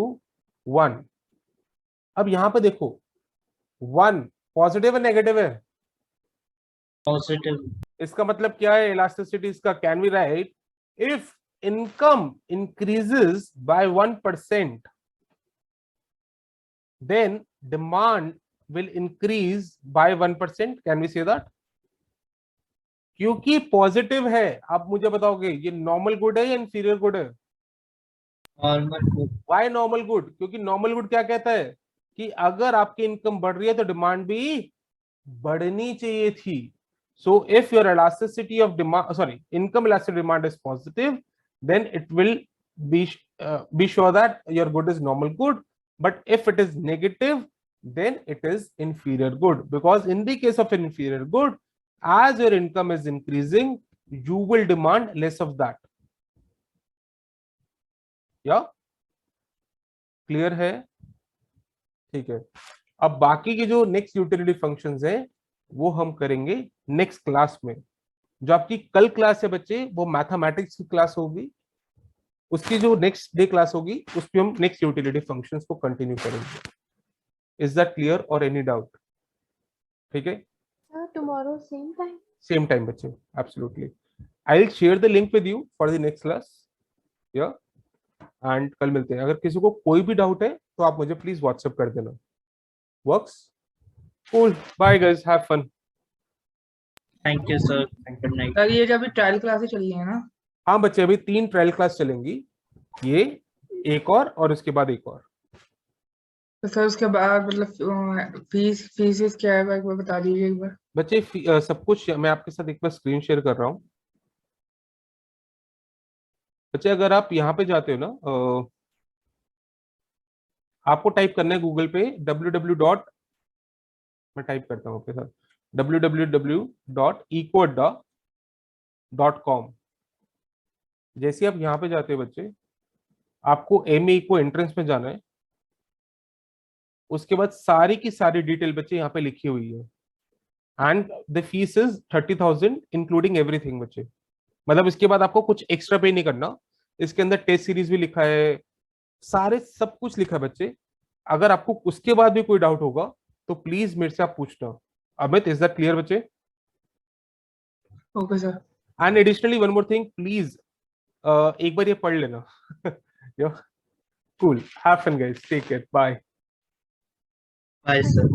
1. अब यहाँ पे देखो 1 पॉजिटिव है नेगेटिव है?
पॉजिटिव।
इसका मतलब क्या है इलास्टिसिटी इसका? Can we write if income increases by 1%, then demand will increase by 1%. Can we say that? क्योंकि पॉजिटिव है। आप मुझे बताओगे ये नॉर्मल गुड है या इंफीरियर गुड है?
Normal good.
Why normal good? क्योंकि नॉर्मल गुड क्या कहता है कि अगर आपकी इनकम बढ़ रही है तो डिमांड भी बढ़नी चाहिए थी। So if your elasticity of demand, sorry, income elasticity demand is positive, then it will be sure that your good is normal good. But if it is negative, then it is inferior good, because in the case of an inferior good, as your income is increasing, you will demand less of that. Yeah, clear है? ठीक है, अब बाकी के जो next utility functions हैं वो हम करेंगे नेक्स्ट क्लास में। जो आपकी कल क्लास है बच्चे वो मैथमेटिक्स की क्लास होगी, उसकी जो नेक्स्ट डे क्लास होगी उसमें हम नेक्स्ट यूटिलिटी फंक्शंस को कंटिन्यू करेंगे। इज दैट क्लियर और एनी डाउट? ठीक है,
Tomorrow same time.
Same time बच्चे, absolutely. I will share the link with you for the next class, yeah and कल मिलते हैं। अगर किसी को कोई भी डाउट है तो आप मुझे प्लीज व्हाट्सएप कर देना। Works? Cool, bye guys, have fun.
Thank you sir, good night.
Sir ये जो अभी ट्रायल क्लासेस चली है ना?
हाँ बच्चे, अभी 3 ट्रायल क्लास चलेंगी, ये एक और उसके बाद एक और।
तो सर उसके बाद मतलब फीस क्या है एक बार बता दीजिए एक बार।
बच्चे सब कुछ मैं आपके साथ एक बार स्क्रीन शेयर कर रहा हूँ। बच्चे अगर आप यहाँ पे जाते हो ना, आपको टाइप करना है गूगल पे www. मैं टाइप करता हूँ आपके साथ www.ecoadda.com। जैसे आप यहाँ पे जाते हो बच्चे, आपको MA को एंट्रेंस में जाना है। उसके बाद सारी की सारी डिटेल बच्चे यहाँ पे लिखी हुई है, and the fees is 30,000 including everything बच्चे। मतलब इसके बाद आपको कुछ एक्स्ट्रा पे नहीं करना। इसके अंदर टेस्ट सीरीज भी लिखा है, सारे सब कुछ लिखा है बच्चे। अगर आपको उसके बाद भी कोई डाउट होगा तो प्लीज मेरे से आप पूछना। अमित, इज दैट क्लियर बच्चे?
Okay sir.
And additionally one more thing, please एक बार ये पढ़ लेना। Cool, have fun guys, take care, bye.
Bye sir.